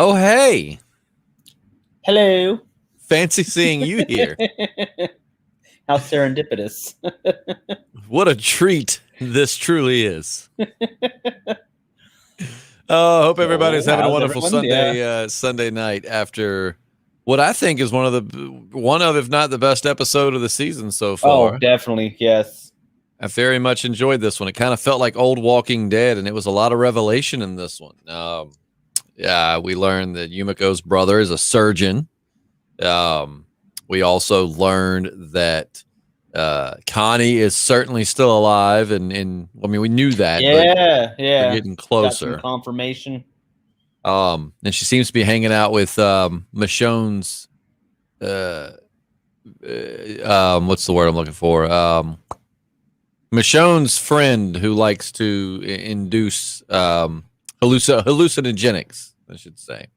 Oh, hey. Hello. Fancy seeing you here. How serendipitous. What a treat this truly is. Hope everybody's having a wonderful Sunday night after what I think is one of, if not the best episode of the season so far. Oh, definitely. Yes. I very much enjoyed this one. It kind of felt like old Walking Dead, and it was a lot of revelation in this one. We learned that Yumiko's brother is a surgeon. We also learned that Connie is certainly still alive, and we knew that. Yeah, we're getting closer. Got some confirmation. And she seems to be hanging out with Michonne's. What's the word I'm looking for? Michonne's friend who likes to induce hallucinogenics, I should say.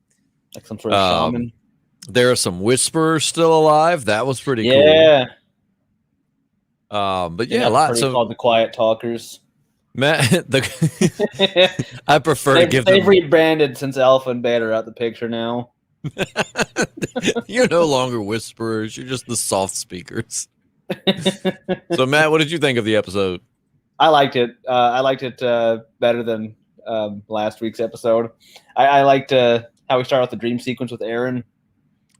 Like some sort of shaman. There are some whisperers still alive. That was pretty cool. Yeah. But yeah, lots of called the quiet talkers. Matt, I prefer to give them. They've rebranded since Alpha and Beta are out the picture now. You're no longer whisperers. You're just the soft speakers. So, Matt, what did you think of the episode? I liked it. I liked it better than last week's episode. I liked how we started off the dream sequence with Aaron.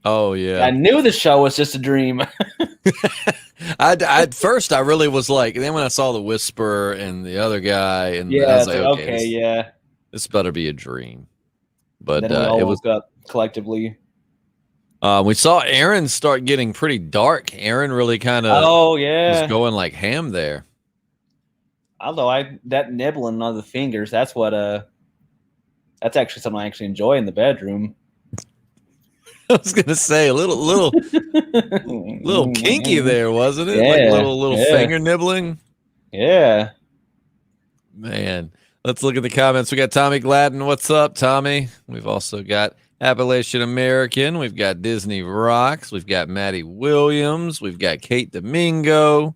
Oh, yeah. I knew the show was just a dream. At first, I really was like, and then when I saw the Whisperer and the other guy, and I was like, okay, this better be a dream. But it was got collectively. We saw Aaron start getting pretty dark. Aaron really kind of was going like ham there. Although that nibbling on the fingers, that's actually something I actually enjoy in the bedroom. I was gonna say a little kinky there, wasn't it? Yeah, like little finger nibbling. Yeah. Man, let's look at the comments. We got Tommy Gladden. What's up, Tommy? We've also got Appalachian American. We've got Disney Rocks. We've got Maddie Williams. We've got Kate Domingo.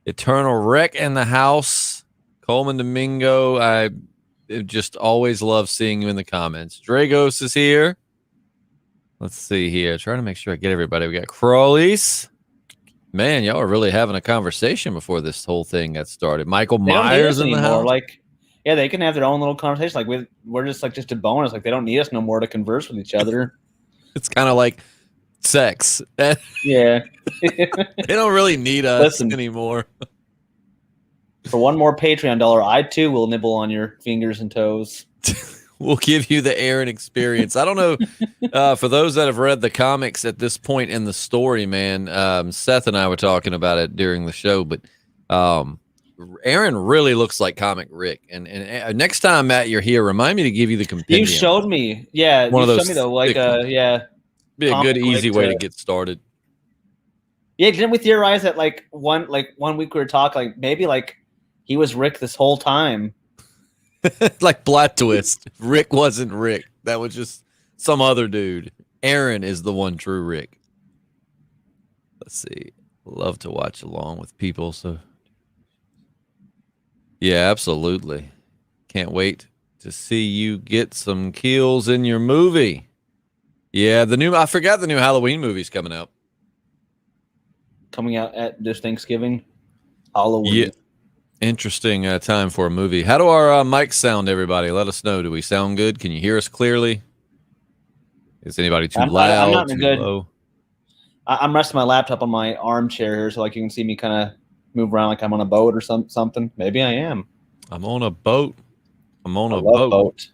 Eternal Wreck in the house. Coleman Domingo. I just always love seeing you in the comments. Dragos is here. Let's see here. Trying to make sure I get everybody. We got Crawleys. Man, y'all are really having a conversation before this whole thing got started. Michael Myers in the house. They can have their own little conversation. Like we're just a bonus. Like they don't need us no more to converse with each other. It's kind of like sex. Yeah. They don't really need us anymore. For one more Patreon dollar, I too will nibble on your fingers and toes. We'll give you the Aaron experience. I don't know. For those that have read the comics at this point in the story, man, Seth and I were talking about it during the show, but Aaron really looks like Comic Rick. And next time, Matt, you're here, remind me to give you the compendium. You showed me. Yeah. One of those. Showed me though, Be a good, easy way to get started. Yeah. Didn't we theorize that one week we were talking, maybe he was Rick this whole time? Like plot twist. Rick wasn't Rick. That was just some other dude. Aaron is the one true Rick. Let's see. Love to watch along with people. So, yeah, absolutely. Can't wait to see you get some kills in your movie. Yeah, I forgot the new Halloween movie's coming out. Coming out at this Thanksgiving. Halloween. Yeah. Interesting time for a movie. How do our mics sound, everybody? Let us know. Do we sound good? Can you hear us clearly? Is anybody too loud? I'm not too good. Low? I'm resting my laptop on my armchair here so you can see me kind of move around like I'm on a boat or something. Maybe I am. I'm on a boat. I'm on a boat.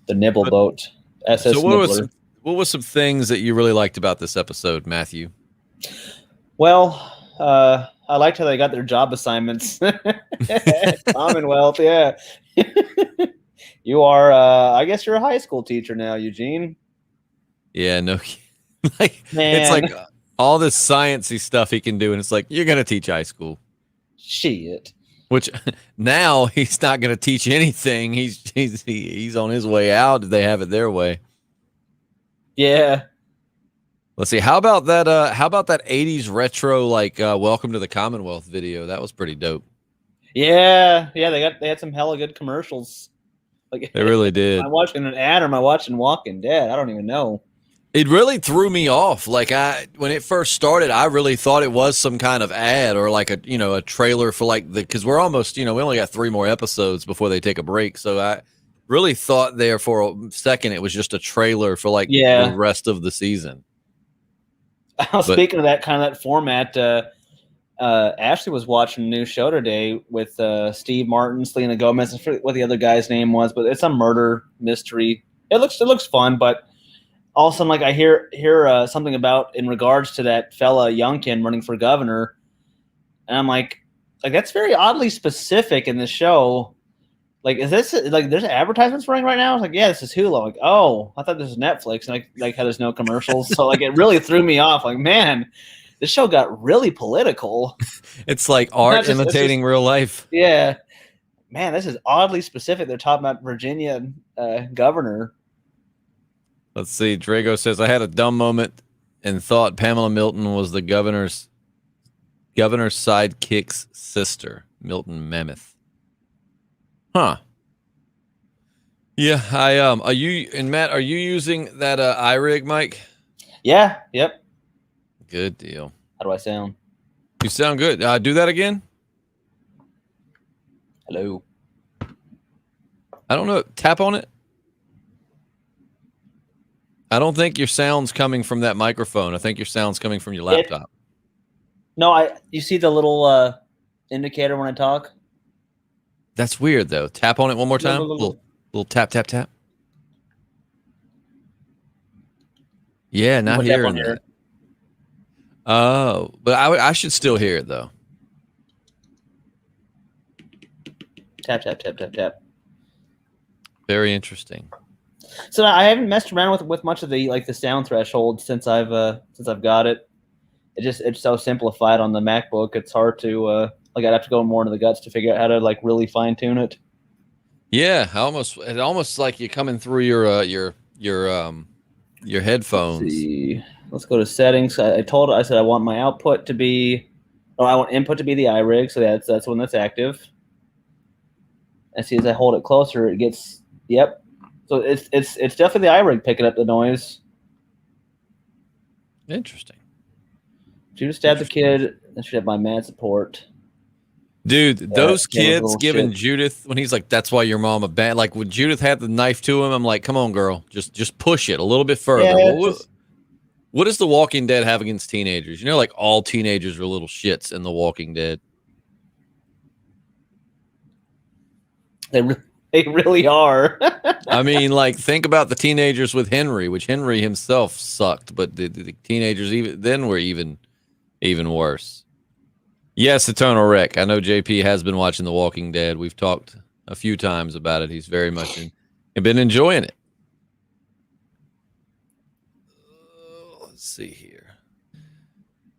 The Nibble boat. SS so Nibbler. What was some things that you really liked about this episode, Matthew? Well, I liked how they got their job assignments. Commonwealth, yeah. You are, I guess you're a high school teacher now, Eugene. Yeah, no. It's like all this sciencey stuff he can do, and it's like, you're going to teach high school. Shit. Which now he's not going to teach anything. He's on his way out. They have it their way. Yeah. Let's see. How about that 80s retro Welcome to the Commonwealth video? That was pretty dope. Yeah, they had some hella good commercials. Like They really did. Am I watching an ad or am I watching Walking Dead? I don't even know. It really threw me off. Like when it first started, I really thought it was some kind of ad or like a trailer for like because we're almost, we only got 3 more episodes before they take a break. So I really thought there for a second it was just a trailer for like the rest of the season. Speaking of that kind of that format, Ashley was watching a new show today with Steve Martin, Selena Gomez, I forget what the other guy's name was, but it's a murder mystery. It looks fun, but all of a sudden, like I hear something about in regards to that fella Youngkin running for governor, and I'm like that's very oddly specific in the show. Like, is this like there's advertisements running right now? I was like, yeah, this is Hulu. Like, oh, I thought this was Netflix, and like how there's no commercials, so like it really threw me off. Like, man, this show got really political. It's like art imitating real life. Yeah, man, this is oddly specific. They're talking about Virginia governor. Let's see. Drago says, I had a dumb moment and thought Pamela Milton was the governor's sidekick's sister, Milton Mammoth. Huh. Yeah, are you and Matt, are you using that iRig mic? Yeah, yep. Good deal. How do I sound? You sound good. Do that again. Hello. I don't know. Tap on it. I don't think your sound's coming from that microphone. I think your sound's coming from your laptop. You see the little indicator when I talk? That's weird, though. Tap on it one more time. Little tap, tap, tap. Yeah, not hearing that. Oh, but I should still hear it, though. Tap, tap, tap, tap, tap. Very interesting. So I haven't messed around with much of the sound threshold since I've got it. It's so simplified on the MacBook. It's hard to I'd have to go more into the guts to figure out how to really fine tune it. Yeah, it almost like you're coming through your headphones. Let's see. Let's go to settings. I said I want my output to be, I want input to be the iRig, so that's when that's active. And see, as I hold it closer, it gets yep. So it's definitely the iRig picking up the noise. Interesting. Judith stabbed the kid. I should have my mad support. Dude, those kids giving Judith when he's like, "That's why your mom a bad." Like when Judith had the knife to him, I'm like, "Come on, girl, just push it a little bit further." Yeah, what does The Walking Dead have against teenagers? Like all teenagers are little shits in The Walking Dead. They really are. I mean, think about the teenagers with Henry, which Henry himself sucked, but the teenagers were even worse. Yes, Eternal Wreck. I know JP has been watching The Walking Dead. We've talked a few times about it. He's very much been enjoying it. Let's see here.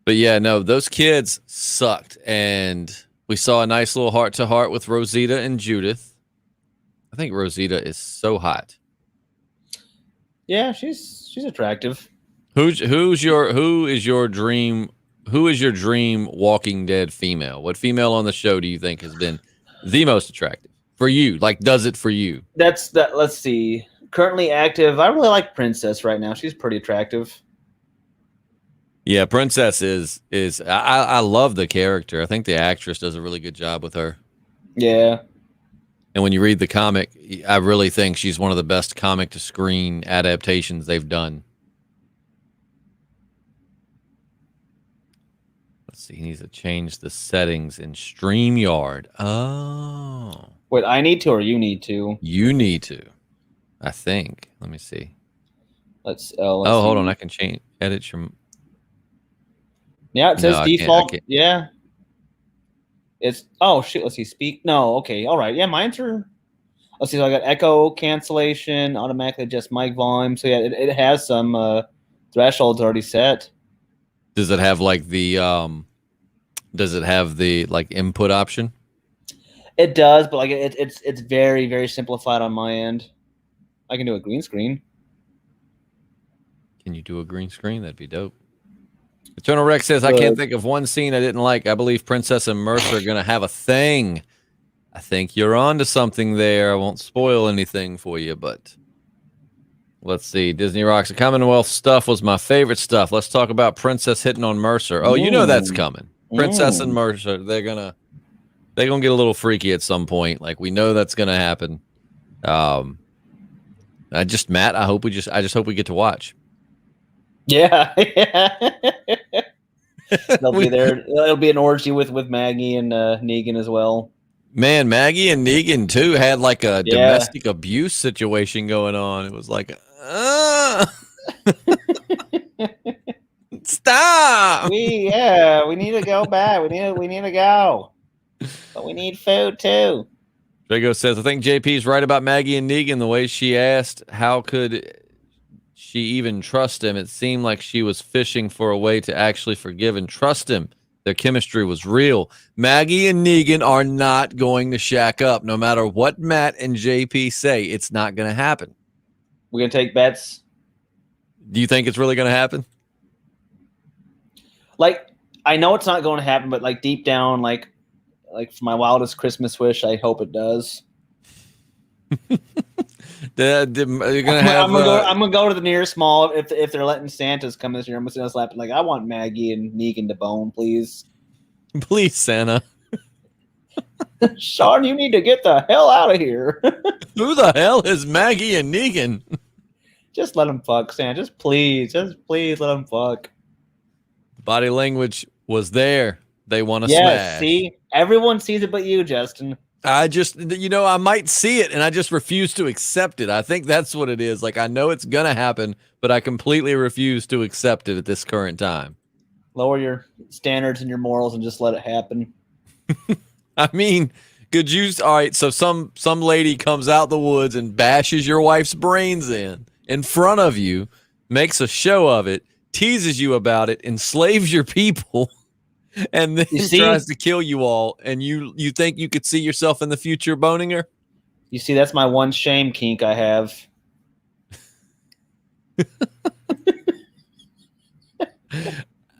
But yeah, no, those kids sucked. And we saw a nice little heart-to-heart with Rosita and Judith. I think Rosita is so hot. Yeah, she's attractive. Who is your dream Walking Dead female? What female on the show do you think has been the most attractive for you? Does it for you? Let's see. Currently active. I really like Princess right now. She's pretty attractive. Yeah, Princess is I love the character. I think the actress does a really good job with her. Yeah. And when you read the comic, I really think she's one of the best comic to screen adaptations they've done. Let's see. He needs to change the settings in StreamYard. Oh. Wait, I need to or you need to? You need to. I think. Let me see. Let's hold on. I can edit your. Yeah, it says default. I can't. Yeah. It's shit. Let's see. Speak. No. Okay. All right. Yeah, mine's are. Let's see. So I got echo cancellation, automatically adjust mic volume. So yeah, it has some thresholds already set. Does it have the input option? It does, but it's very, very simplified on my end. I can do a green screen. Can you do a green screen? That'd be dope. Eternal Rex says, I can't think of one scene I didn't like. I believe Princess and Mercer are going to have a thing. I think you're on to something there. I won't spoil anything for you, but let's see. Disney Rocks. The Commonwealth stuff was my favorite stuff. Let's talk about Princess hitting on Mercer. Oh, you know that's coming. Princess and Mercer, they're gonna get a little freaky at some point. Like, we know that's gonna happen. Matt, I just hope we get to watch. Yeah. They'll be there. It'll be an orgy with Maggie and Negan as well. Man, Maggie and Negan too had like a domestic abuse situation going on. It was like, stop. We need to go back. We need to go. But we need food too. Drago says, I think JP's right about Maggie and Negan. The way she asked, how could she even trust him? It seemed like she was fishing for a way to actually forgive and trust him. Their chemistry was real. Maggie and Negan are not going to shack up. No matter what Matt and JP say, it's not going to happen. We're going to take bets. Do you think it's really going to happen? Like, I know it's not going to happen, but like deep down, like for my wildest Christmas wish, I hope it does. You're gonna have. I'm gonna go to the nearest mall if they're letting Santas come this year. I'm gonna slap like, I want Maggie and Negan to bone, please. Please, Santa. Sean, you need to get the hell out of here. Who the hell is Maggie and Negan? Just let them fuck, Santa. Just please let them fuck. Body language was there. They want to smash. Yeah, see, everyone sees it, but you, Justin. I might see it and I just refuse to accept it. I think that's what it is. Like, I know it's going to happen, but I completely refuse to accept it at this current time. Lower your standards and your morals and just let it happen. I mean, all right, so some lady comes out the woods and bashes your wife's brains in front of you, makes a show of it, teases you about it, enslaves your people. And then tries to kill you all, and you think you could see yourself in the future boning her? You see, that's my one shame kink I have.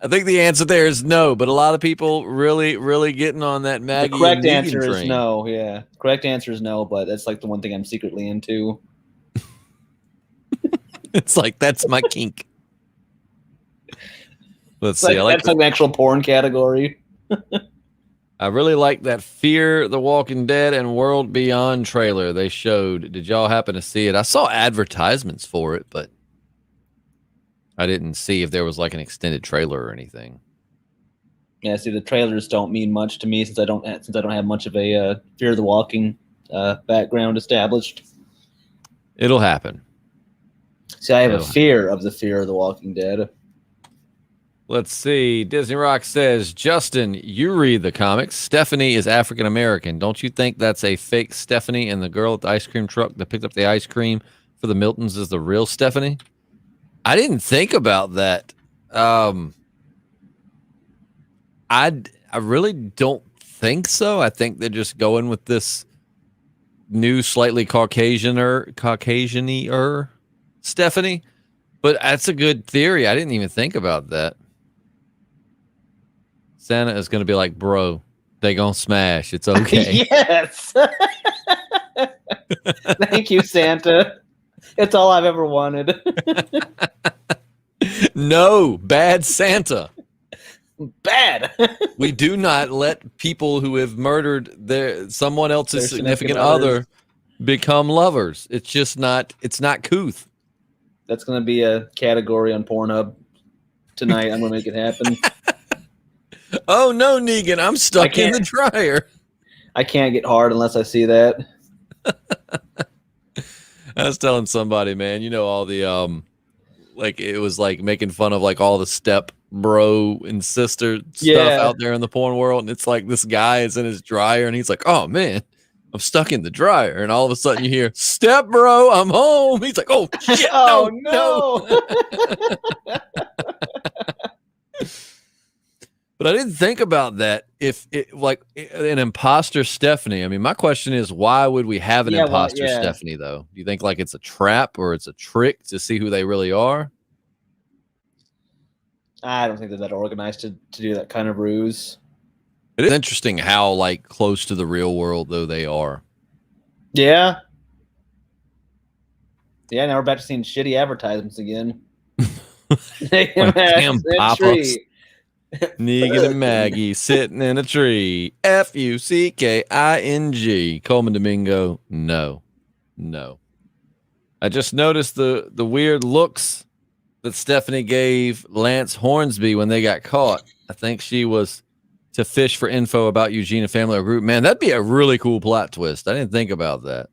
I think the answer there is no, but a lot of people really, really getting on that Maggie. The correct and answer train. Is no, yeah. Correct answer is no, but that's like the one thing I'm secretly into. It's like, that's my kink. Let's see. That's like an actual porn category. I really like that Fear the Walking Dead and World Beyond trailer they showed. Did y'all happen to see it? I saw advertisements for it, but I didn't see if there was like an extended trailer or anything. Yeah, see, the trailers don't mean much to me since I don't have much of a Fear the Walking background established. It'll happen. See, I have a fear of the Fear of the Walking Dead. Let's see. Disney Rock says, Justin, you read the comics. Stephanie is African American. Don't you think that's a fake Stephanie, and the girl at the ice cream truck that picked up the ice cream for the Miltons is the real Stephanie? I didn't think about that. I really don't think so. I think they're just going with this new, slightly Caucasian-y Stephanie. But that's a good theory. I didn't even think about that. Santa is going to be like, bro, they going to smash. It's okay. Yes. Thank you, Santa. It's all I've ever wanted. No, bad Santa. Bad. We do not let people who have murdered someone else's significant other become lovers. It's just not, it's not couth. That's going to be a category on Pornhub tonight. I'm going to make it happen. Oh, no, Negan, I'm stuck in the dryer. I can't get hard unless I see that. I was telling somebody, man, all the, like, it was like making fun of like all the step bro and sister stuff out there in the porn world. And it's like this guy is in his dryer and he's like, oh, man, I'm stuck in the dryer. And all of a sudden you hear, step bro, I'm home. He's like, oh, shit, oh, no. But I didn't think about that. If it like an imposter Stephanie, I mean, my question is, why would we have an imposter Stephanie though? Do you think like it's a trap or it's a trick to see who they really are? I don't think they're that organized to do that kind of ruse. It is interesting how like close to the real world though they are. Yeah. Yeah, now we're back to seeing shitty advertisements again. Damn Papa. Negan and Maggie sitting in a tree. Fucking. Coleman Domingo. No. I just noticed the weird looks that Stephanie gave Lance Hornsby when they got caught. I think she was to fish for info about Eugene, a family or group. Man, that'd be a really cool plot twist. I didn't think about that.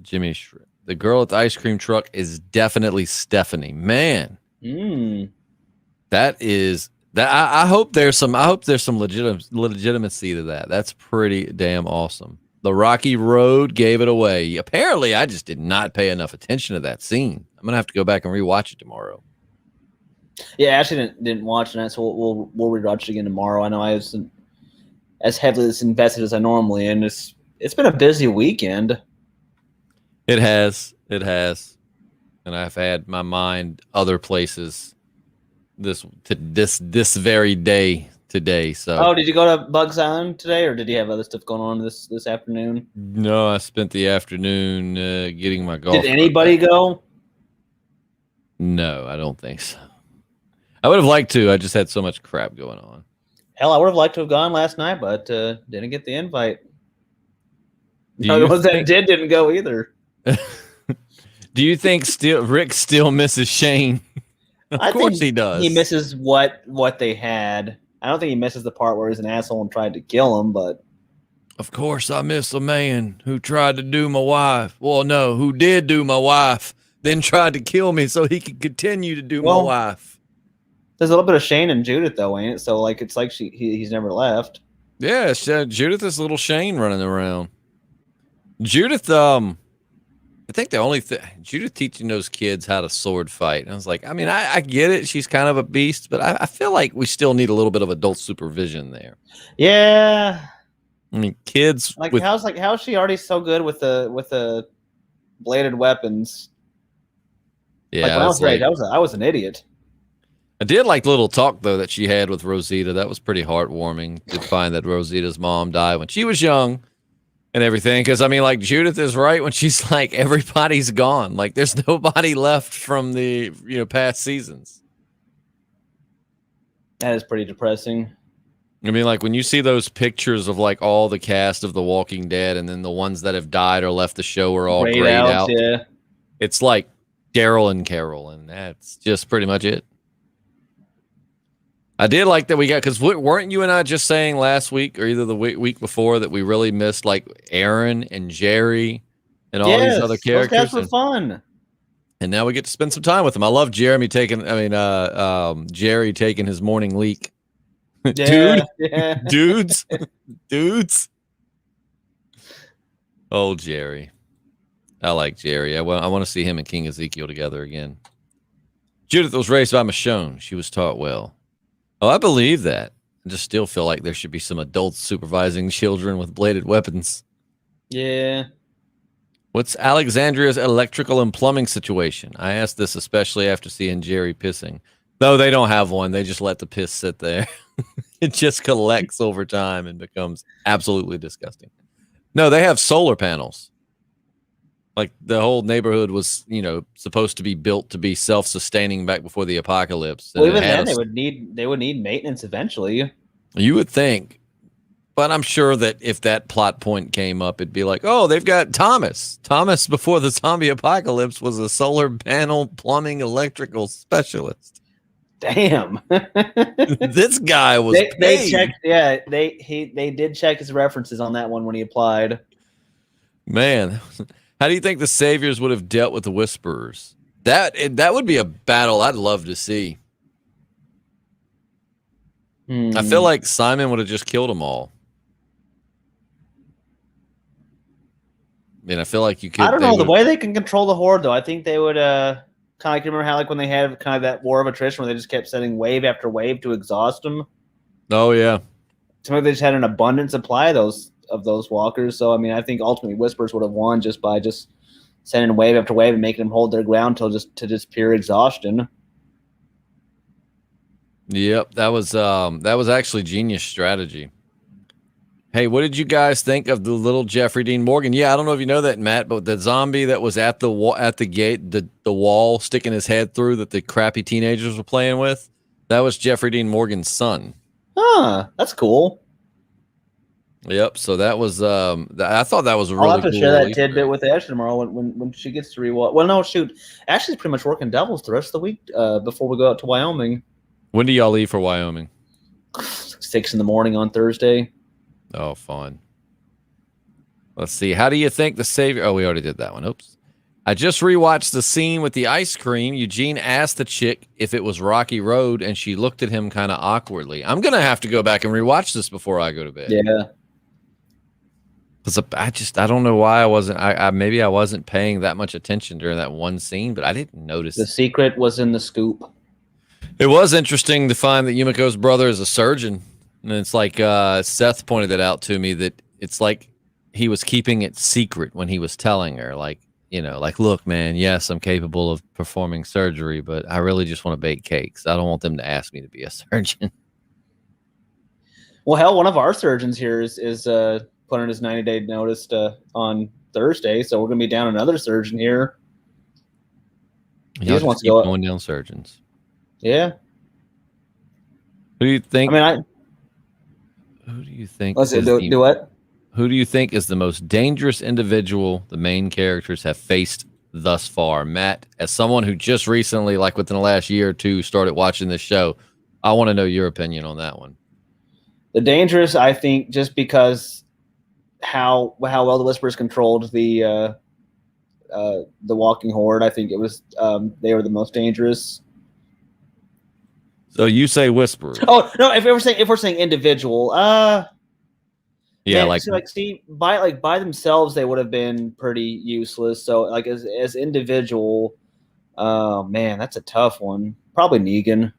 Jimmy, the girl at the ice cream truck is definitely Stephanie. Man, that is that. I hope there's some. Legitimacy to that. That's pretty damn awesome. The rocky road gave it away. Apparently, I just did not pay enough attention to that scene. I'm gonna have to go back and rewatch it tomorrow. Yeah, Ashley didn't watch that, so we'll rewatch it again tomorrow. I know I wasn't as heavily invested as I normally am. It's been a busy weekend. It has, and I've had my mind other places this very day today. So, did you go to Bugs Island today, or did you have other stuff going on this afternoon? No, I spent the afternoon getting my golf. Did anybody go? No, I don't think so. I would have liked to. I just had so much crap going on. Hell, I would have liked to have gone last night, but didn't get the invite. The ones that didn't go either. Do you think Rick still misses Shane? Of course he does. He misses what they had. I don't think he misses the part where he's an asshole and tried to kill him, but of course I miss a man who tried to do my wife. Well, no, who did do my wife, then tried to kill me so he could continue to do my wife. There's a little bit of Shane and Judith though, ain't it? So like it's like he's never left. Yeah, Judith is little Shane running around. Judith, I think the only thing Judith teaching those kids how to sword fight. And I was like, I mean, I get it. She's kind of a beast, but I feel like we still need a little bit of adult supervision there. Yeah. I mean, kids. Like how's she already so good with the bladed weapons? Yeah, I was an idiot. I did like the little talk though that she had with Rosita. That was pretty heartwarming to find that Rosita's mom died when she was young. And everything, because I mean, like Judith is right when she's like, everybody's gone. Like, there's nobody left from the past seasons. That is pretty depressing. I mean, like when you see those pictures of like all the cast of The Walking Dead, and then the ones that have died or left the show are all grayed out. Yeah. It's like Daryl and Carol, and that's just pretty much it. I did like that we got, because weren't you and I just saying last week or either the week before that we really missed like Aaron and Jerry and all these other characters? Those guys were fun. And now we get to spend some time with them. I love Jerry taking his morning leak. Yeah, Dudes. Oh, Jerry. I like Jerry. I want to see him and King Ezekiel together again. Judith was raised by Michonne. She was taught well. Oh, I believe that. I just still feel like there should be some adults supervising children with bladed weapons. Yeah. What's Alexandria's electrical and plumbing situation? I asked this especially after seeing Jerry pissing. Though they don't have one. They just let the piss sit there. It just collects over time and becomes absolutely disgusting. No, they have solar panels. Like the whole neighborhood was, supposed to be built to be self-sustaining back before the apocalypse. Well, even then, they would need maintenance eventually. You would think, but I'm sure that if that plot point came up, it'd be like, oh, they've got Thomas. Thomas, before the zombie apocalypse, was a solar panel plumbing electrical specialist. Damn, this guy was. They checked. Yeah, they did check his references on that one when he applied. Man. How do you think the Saviors would have dealt with the Whisperers? That would be a battle I'd love to see. I feel like Simon would have just killed them all. I mean, I feel like you could. I don't know the way they can control the horde, though. I think they would kind of like remember how like when they had kind of that war of attrition where they just kept sending wave after wave to exhaust them. Oh yeah. So maybe they just had an abundant supply of those walkers. So I mean, I think ultimately Whispers would have won just by just sending wave after wave and making them hold their ground to just pure exhaustion. Yep, that was actually genius strategy. Hey, what did you guys think of the little Jeffrey Dean Morgan? Yeah, I don't know if you know that, Matt, but the zombie that was at the gate, the wall, sticking his head through that the crappy teenagers were playing with, that was Jeffrey Dean Morgan's son. Huh, that's cool. Yep. So that was I thought that was a really I'll have to cool share that release tidbit date. with Ash tomorrow when she gets to rewatch. Well, no, shoot. Ashley's pretty much working doubles the rest of the week before we go out to Wyoming. When do y'all leave for Wyoming? 6 in the morning on Thursday. Oh, fun. Let's see. How do you think the Savior? Oh, we already did that one. Oops. I just rewatched the scene with the ice cream. Eugene asked the chick if it was Rocky Road, and she looked at him kind of awkwardly. I'm gonna have to go back and rewatch this before I go to bed. Yeah. Because I don't know why I wasn't. Maybe I wasn't paying that much attention during that one scene, but I didn't notice. The secret was in the scoop. It was interesting to find that Yumiko's brother is a surgeon. And it's like Seth pointed it out to me that it's like he was keeping it secret when he was telling her, like, look, man, yes, I'm capable of performing surgery, but I really just want to bake cakes. I don't want them to ask me to be a surgeon. Well, hell, one of our surgeons here is putting his 90-day notice on Thursday, so we're going to be down another surgeon here. He just wants to go going down surgeons. Yeah. Who do you think? Who do you think? Let's do what? Who do you think is the most dangerous individual the main characters have faced thus far? Matt, as someone who just recently, like within the last year or two, started watching this show, I want to know your opinion on that one. The dangerous, I think, just because how well the Whisperers controlled the walking horde, I think it was they were the most dangerous. So you say Whisperers? Oh no! If we're saying individual, yeah, man, by themselves they would have been pretty useless. So like as individual, man, that's a tough one. Probably Negan.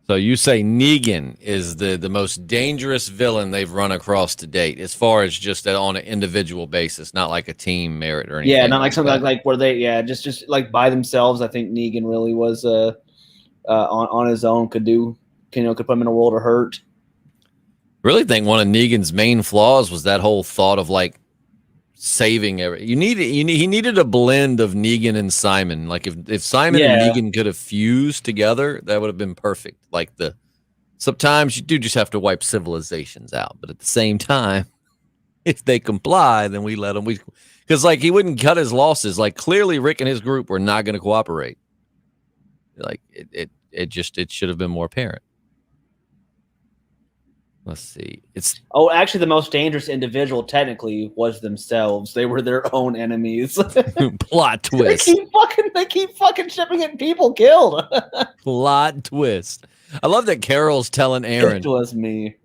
So you say Negan is the most dangerous villain they've run across to date, as far as just on an individual basis, not like a team merit or anything. Yeah, not like something like where they just like by themselves. I think Negan really was on his own could put him in a world of hurt. Really think one of Negan's main flaws was that whole thought of like saving he needed a blend of Negan and Simon. Like if Simon and Negan could have fused together, that would have been perfect. Like sometimes you do just have to wipe civilizations out, but at the same time, if they comply, then we let them. Because like he wouldn't cut his losses. Like clearly Rick and his group were not going to cooperate. Like it should have been more apparent. Let's see. Actually, the most dangerous individual technically was themselves. They were their own enemies. Plot twist. They keep fucking shipping in people killed. Plot twist. I love that Carol's telling Aaron. It was me.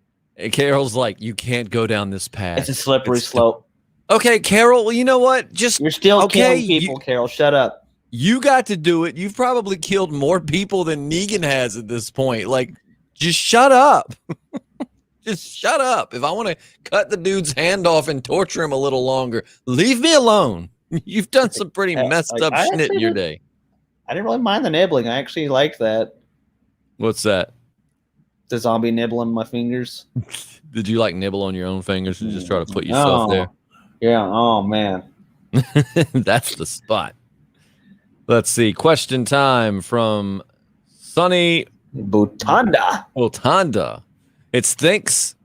Carol's like, you can't go down this path. It's a slippery slope. Okay, Carol. Well, you know what? You're still killing people, Carol. Shut up. You got to do it. You've probably killed more people than Negan has at this point. Like, just shut up. Just shut up. If I want to cut the dude's hand off and torture him a little longer, leave me alone. You've done some pretty messed up shit in your day. I didn't really mind the nibbling. I actually liked that. What's that? The zombie nibbling my fingers. Did you like nibble on your own fingers and just try to put yourself there? Yeah. Oh, man. That's the spot. Let's see. Question time from Sunny Butanda. It's thanks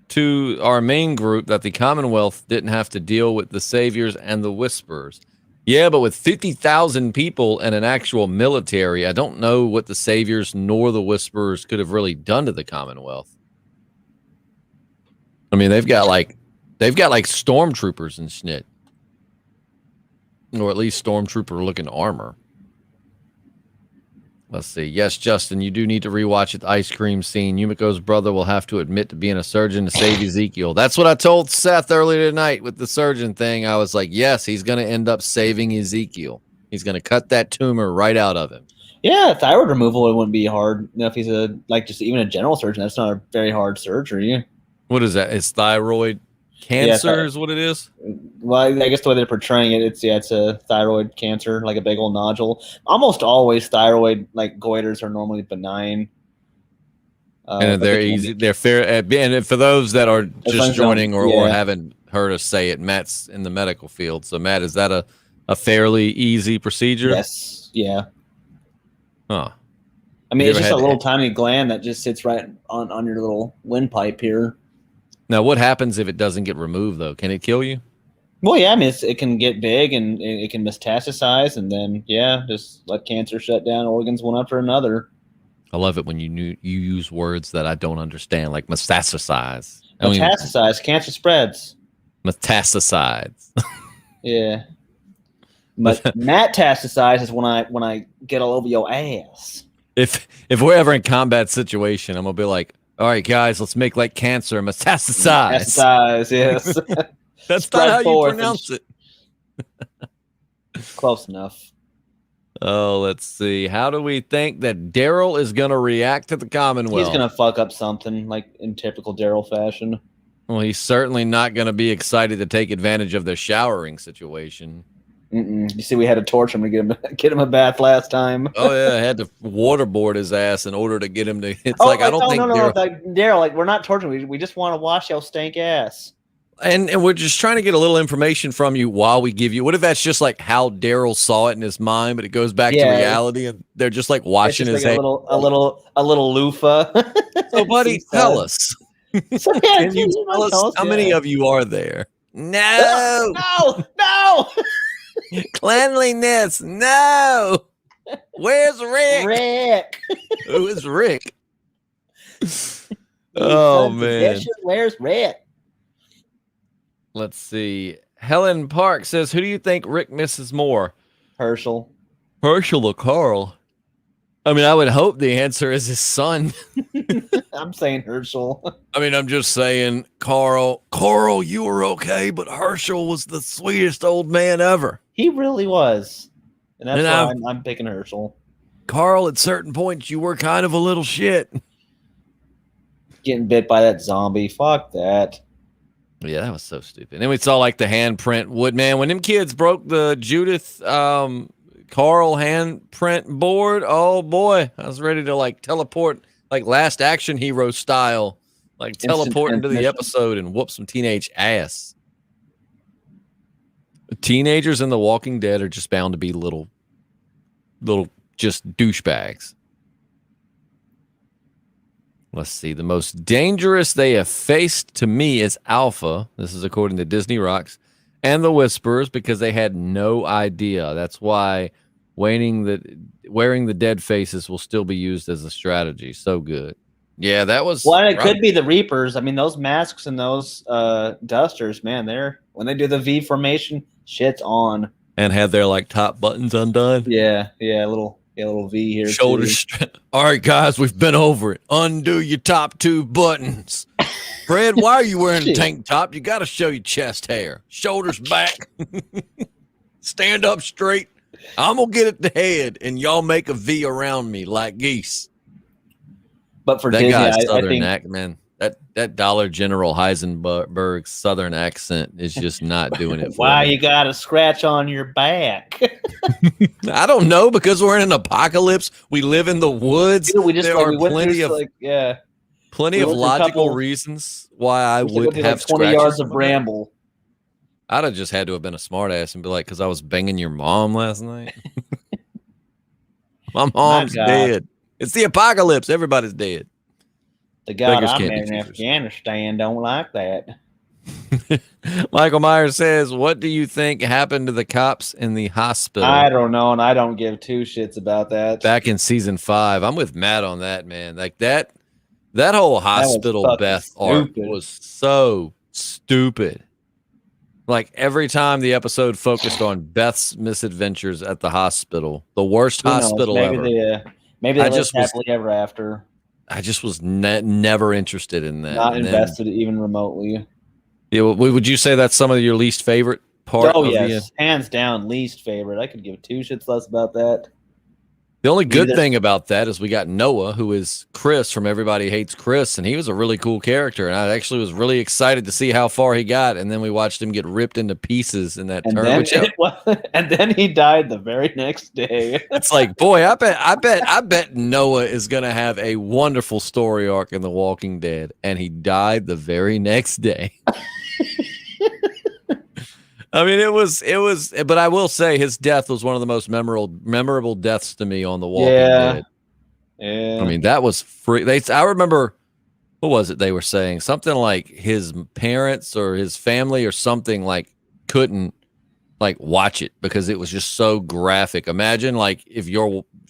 to our main group that the Commonwealth didn't have to deal with the Saviors and the Whisperers. Yeah, but with 50,000 people and an actual military, I don't know what the Saviors nor the Whisperers could have really done to the Commonwealth. I mean, they've got like stormtroopers and shit. Or at least stormtrooper-looking armor. Let's see. Yes, Justin, you do need to rewatch the ice cream scene. Yumiko's brother will have to admit to being a surgeon to save Ezekiel. That's what I told Seth earlier tonight with the surgeon thing. I was like, yes, he's going to end up saving Ezekiel. He's going to cut that tumor right out of him. Yeah, thyroid removal, it wouldn't be hard. If he's just even a general surgeon, that's not a very hard surgery. What is that? Is thyroid Cancer is what it is? Well, I guess the way they're portraying it, it's a thyroid cancer, like a big old nodule. Almost always thyroid, like goiters, are normally benign. And they're easy. They're fair. And for those that are just joining or haven't heard us say it, Matt's in the medical field. So, Matt, is that a fairly easy procedure? Yes. Yeah. Huh. I mean, it's just a little tiny gland that just sits right on your little windpipe here. Now, what happens if it doesn't get removed, though? Can it kill you? Well, yeah, I mean, it can get big and it can metastasize, and then, just let cancer shut down organs one after another. I love it when you use words that I don't understand, like metastasize. Metastasize, cancer spreads. Metastasize. Yeah. Metastasize is when I get all over your ass. If we're ever in combat situation, I'm gonna be like, all right, guys, let's make like cancer metastasize. Metastasize, yes. That's not how you pronounce it. Close enough. Oh, let's see. How do we think that Daryl is going to react to the Commonwealth? He's going to fuck up something, like in typical Daryl fashion. Well, he's certainly not going to be excited to take advantage of the showering situation. You see, we had to torture him to get him a bath last time. Oh yeah, I had to waterboard his ass in order to get him to. It's I don't think Daryl. Like, we're not torturing him. We just want to wash your stank ass. And we're just trying to get a little information from you while we give you. What if that's just like how Daryl saw it in his mind, but it goes back to reality, and they're just like watching his head. A little loofah. So, buddy, tell us. Can you tell us how many of you are there? No. Cleanliness. No. Where's Rick? Who is Rick? Oh man. Where's Rick? Let's see. Helen Park says, who do you think Rick misses more? Herschel or Carl? I mean, I would hope the answer is his son. I'm saying Herschel. I mean, I'm just saying Carl. Carl, you were okay, but Herschel was the sweetest old man ever. He really was. And that's why I'm picking Herschel. Carl, at certain points, you were kind of a little shit. Getting bit by that zombie. Fuck that. Yeah, that was so stupid. And then we saw like the handprint Woodman. When them kids broke the Judith Carl handprint board, oh boy, I was ready to like teleport like Last Action Hero style, like teleport into the episode and whoop some teenage ass. Teenagers in The Walking Dead are just bound to be little just douchebags. Let's see. The most dangerous they have faced to me is Alpha. This is according to Disney Rocks. And the Whisperers, because they had no idea. That's why wearing the dead faces will still be used as a strategy. So good. Yeah, that was... Well, it could be the Reapers. I mean, those masks and those dusters, man, when they do the V formation, shit's on. And had their like top buttons undone. Yeah, a little V here. Shoulders. All right, guys, we've been over it. Undo your top two buttons. Fred, why are you wearing a tank top? You got to show your chest hair. Shoulders back. Stand up straight. I'm going to get at the head, and y'all make a V around me like geese. But for that Disney, guy's Southern I think... accent, man. That Dollar General Heisenberg Southern accent is just not doing it for Why me. You got a scratch on your back? I don't know, because we're in an apocalypse. We live in the woods. Dude, there are plenty of logical reasons why I would have 20 yards of bramble. I'd have just had to have been a smartass and be like, because I was banging your mom last night. My mom's dead. It's the apocalypse. Everybody's dead. The God I met in Afghanistan don't like that. Michael Myers says, what do you think happened to the cops in the hospital? I don't know, and I don't give two shits about that. Back in season 5. I'm with Matt on that, man. Like that whole hospital Beth arc was so stupid. Like every time the episode focused on Beth's misadventures at the hospital, the worst hospital ever. Maybe they lived happily ever after. I just was never interested in that. Not invested even remotely. Yeah, would you say that's some of your least favorite part? Oh, yes. Hands down, least favorite. I could give two shits less about that. The only good thing about that is we got Noah, who is Chris from Everybody Hates Chris, and he was a really cool character. And I actually was really excited to see how far he got. And then we watched him get ripped into pieces in that turn. And then he died the very next day. It's like, boy, I bet Noah is gonna have a wonderful story arc in The Walking Dead, and he died the very next day. I mean, it was, but I will say his death was one of the most memorable deaths to me on The Walking Dead. Yeah. I mean, that was free. I remember, what was it they were saying? Something like his parents or his family or something like couldn't like watch it because it was just so graphic. Imagine like if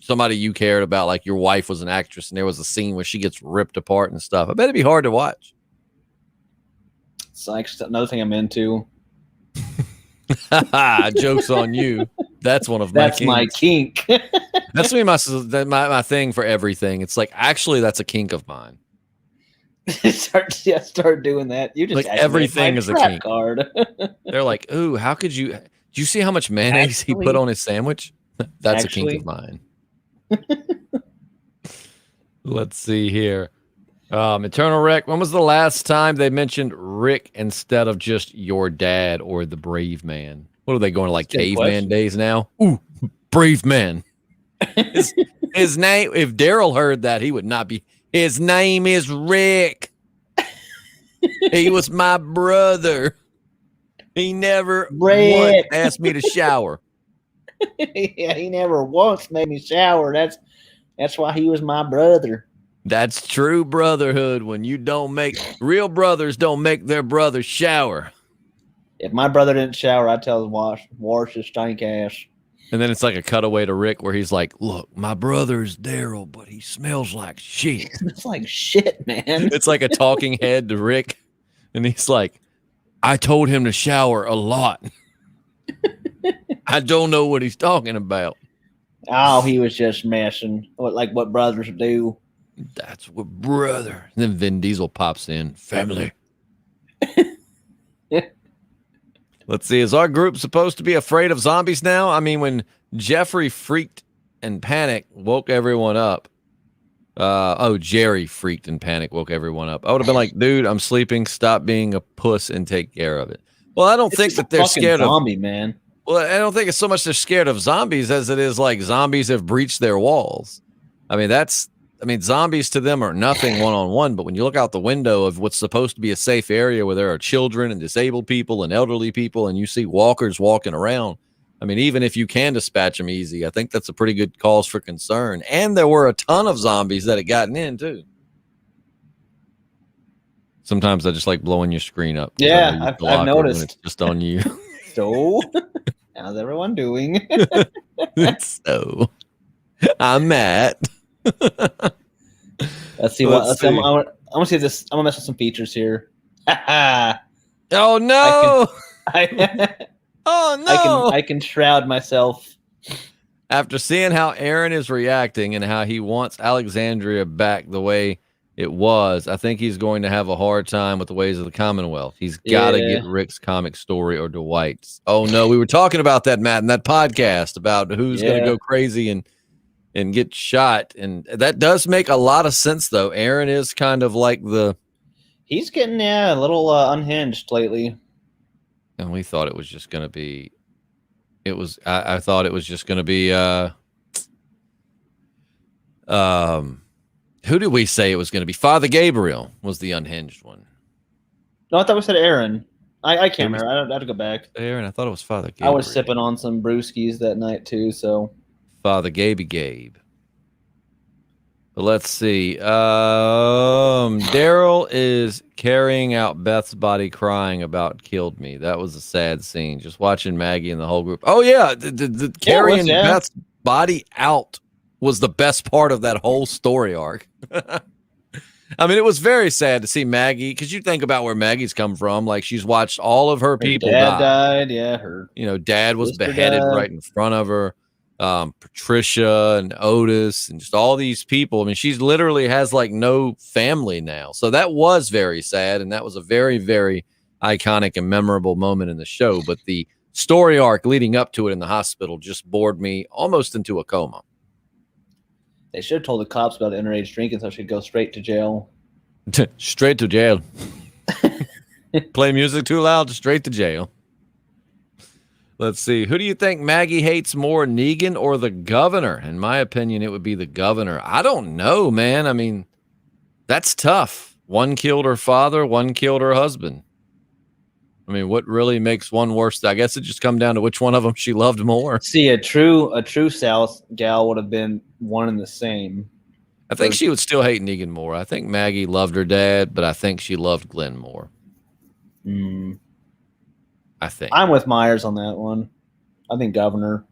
somebody you cared about, like your wife was an actress and there was a scene where she gets ripped apart and stuff. I bet it'd be hard to watch. It's like another thing I'm into. Joke's on you. That's one of that's my kink. That's my thing for everything. It's like, actually, that's a kink of mine. start doing that. You just like everything is a kink card. They're like, ooh, how could you? Do you see how much mayonnaise he put on his sandwich? That's a kink of mine. Let's see here. Eternal Rec. When was the last time they mentioned Rick instead of just your dad or the brave man? What are they going to like caveman days now? Ooh, brave man. His name, if Daryl heard that, he would not be. His name is Rick. He was my brother. He never once asked me to shower. Yeah, he never once made me shower. That's why he was my brother. That's true brotherhood. When you don't make real brothers don't make their brothers shower. If my brother didn't shower, I'd tell him wash his stank ass. And then it's like a cutaway to Rick where he's like, look, my brother's Daryl, but he smells like shit. It's like shit, man. It's like a talking head to Rick. And he's like, I told him to shower a lot. I don't know what he's talking about. Oh, he was just messing. Like what brothers do. That's what brother. And then Vin Diesel pops in. Family. Let's see. Is our group supposed to be afraid of zombies now? I mean, when Jeffrey freaked and panicked, woke everyone up. Jerry freaked and panicked, woke everyone up. I would have been like, dude, I'm sleeping. Stop being a puss and take care of it. Well, I don't think that they're scared of zombie, man. Well, I don't think it's so much they're scared of zombies as it is like zombies have breached their walls. I mean, zombies to them are nothing one-on-one, but when you look out the window of what's supposed to be a safe area where there are children and disabled people and elderly people, and you see walkers walking around, I mean, even if you can dispatch them easy, I think that's a pretty good cause for concern. And there were a ton of zombies that had gotten in, too. Sometimes I just like blowing your screen up. Yeah, I've noticed. It's just on you. So, how's everyone doing? So, I'm Matt. Let's see what. I want to see this. I'm gonna mess with some features here. Oh no! Oh no! I can shroud myself. After seeing how Aaron is reacting and how he wants Alexandria back the way it was, I think he's going to have a hard time with the ways of the Commonwealth. He's got to get Rick's comic story or Dwight's. Oh no, we were talking about that, Matt, in that podcast about who's going to go crazy and get shot. And that does make a lot of sense, though. Aaron is kind of like he's getting a little unhinged lately. And we thought it was just going to be, I thought it was just going to be, who did we say it was going to be? Father Gabriel was the unhinged one. No, I thought we said Aaron. I can't remember. I have to go back. Aaron, I thought it was Father Gabriel. I was sipping on some brewskis that night, too, so. Father Gabe. But let's see. Daryl is carrying out Beth's body crying about killed me. That was a sad scene. Just watching Maggie and the whole group. Oh, yeah. The carrying Beth's body out was the best part of that whole story arc. I mean, it was very sad to see Maggie, because you think about where Maggie's come from. Like, she's watched all of her people dad died. Yeah, her dad was beheaded right in front of her. Patricia and Otis and just all these people. I mean, she's literally has like no family now. So that was very sad. And that was a very, very iconic and memorable moment in the show. But the story arc leading up to it in the hospital just bored me almost into a coma. They should have told the cops about the underage drinking, so she'd go straight to jail. Straight to jail. Play music too loud, straight to jail. Let's see. Who do you think Maggie hates more, Negan or the governor? In my opinion, it would be the governor. I don't know, man. I mean, that's tough. One killed her father, one killed her husband. I mean, what really makes one worse? I guess it just comes down to which one of them she loved more. See, a true South gal would have been one and the same. I think she would still hate Negan more. I think Maggie loved her dad, but I think she loved Glenn more. I think. I'm with Myers on that one. I think governor.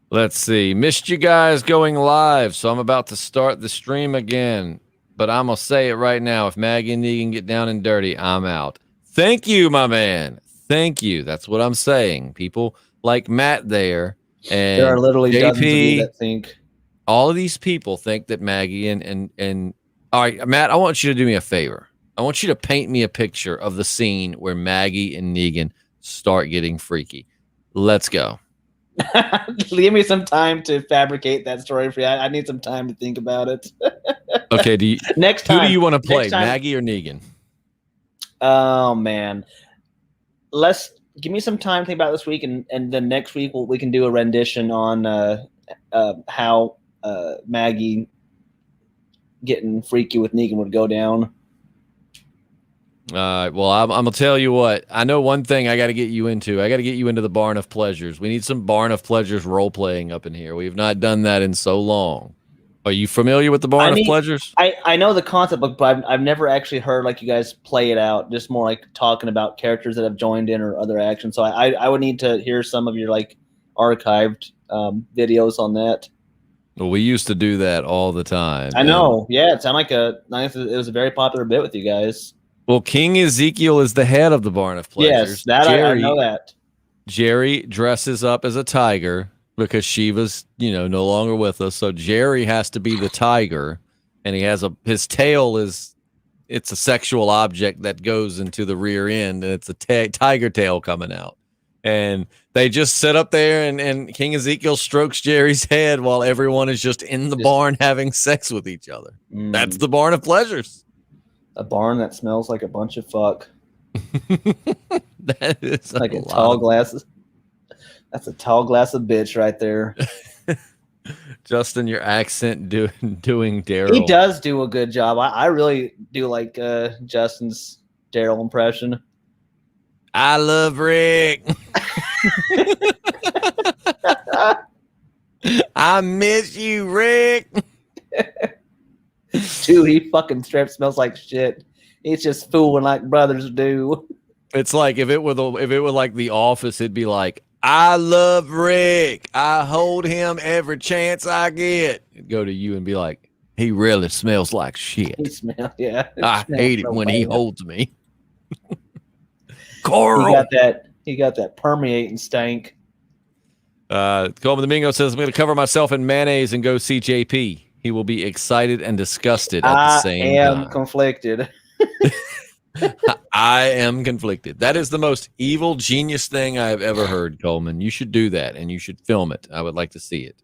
Let's see. Missed you guys going live, so I'm about to start the stream again. But I'm going to say it right now. If Maggie and Negan get down and dirty, I'm out. Thank you, my man. Thank you. That's what I'm saying. People like Matt there. And there are literally JP, dozens of you that think. All of these people think that Maggie and all right, Matt, I want you to do me a favor. I want you to paint me a picture of the scene where Maggie and Negan start getting freaky. Let's go. Give me some time to fabricate that story for you. I need some time to think about it. Okay. Next time, who do you want to play, Maggie or Negan? Oh man, give me some time to think about this week, and then next week we can do a rendition on how Maggie getting freaky with Negan would go down. Well, I'm gonna tell you what. I know one thing I got to get you into. I got to get you into the Barn of Pleasures. We need some Barn of Pleasures role playing up in here. We've not done that in so long. Are you familiar with the Barn of Pleasures? I know the concept, but I've never actually heard like you guys play it out. Just more like talking about characters that have joined in or other actions. So I would need to hear some of your like archived videos on that. Well, we used to do that all the time. I know. Yeah, it sounded like it was a very popular bit with you guys. Well, King Ezekiel is the head of the Barn of Pleasures. Yes, I know that. Jerry dresses up as a tiger because Shiva's, no longer with us. So Jerry has to be the tiger, and his tail it's a sexual object that goes into the rear end, and it's a tiger tail coming out. And they just sit up there, and King Ezekiel strokes Jerry's head while everyone is just in the barn having sex with each other. That's the Barn of Pleasures. A barn that smells like a bunch of fuck. That is like a tall glass. That's a tall glass of bitch right there. Justin, your accent doing Daryl. He does do a good job. I really do like Justin's Daryl impression. I love Rick. I miss you, Rick. Dude, he fucking smells like shit. He's just fooling like brothers do. It's like if it were like The Office, it'd be like, I love Rick. I hold him every chance I get. It'd go to you and be like, he really smells like shit. I hate it when he holds me. Coral. He got that permeating stank. Coleman Domingo says, I'm going to cover myself in mayonnaise and go see JP. He will be excited and disgusted at the same time. I am conflicted. I am conflicted. That is the most evil genius thing I've ever heard, Coleman. You should do that, and you should film it. I would like to see it.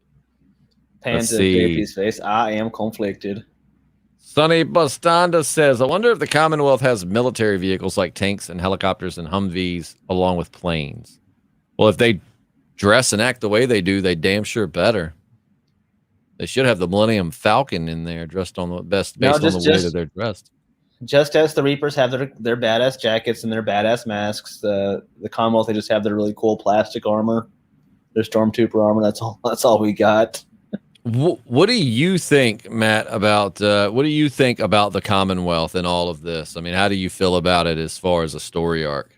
Pan to JP's face. I am conflicted. Sonny Bastanda says, I wonder if the Commonwealth has military vehicles like tanks and helicopters and Humvees along with planes. Well, if they dress and act the way they do, they damn sure better. They should have the Millennium Falcon in there, dressed on the best based on the way that they're dressed. Just as the Reapers have their badass jackets and their badass masks, the Commonwealth, they just have their really cool plastic armor, their Stormtrooper armor. That's all we got. What do you think, Matt, about the Commonwealth and all of this? I mean, how do you feel about it as far as a story arc?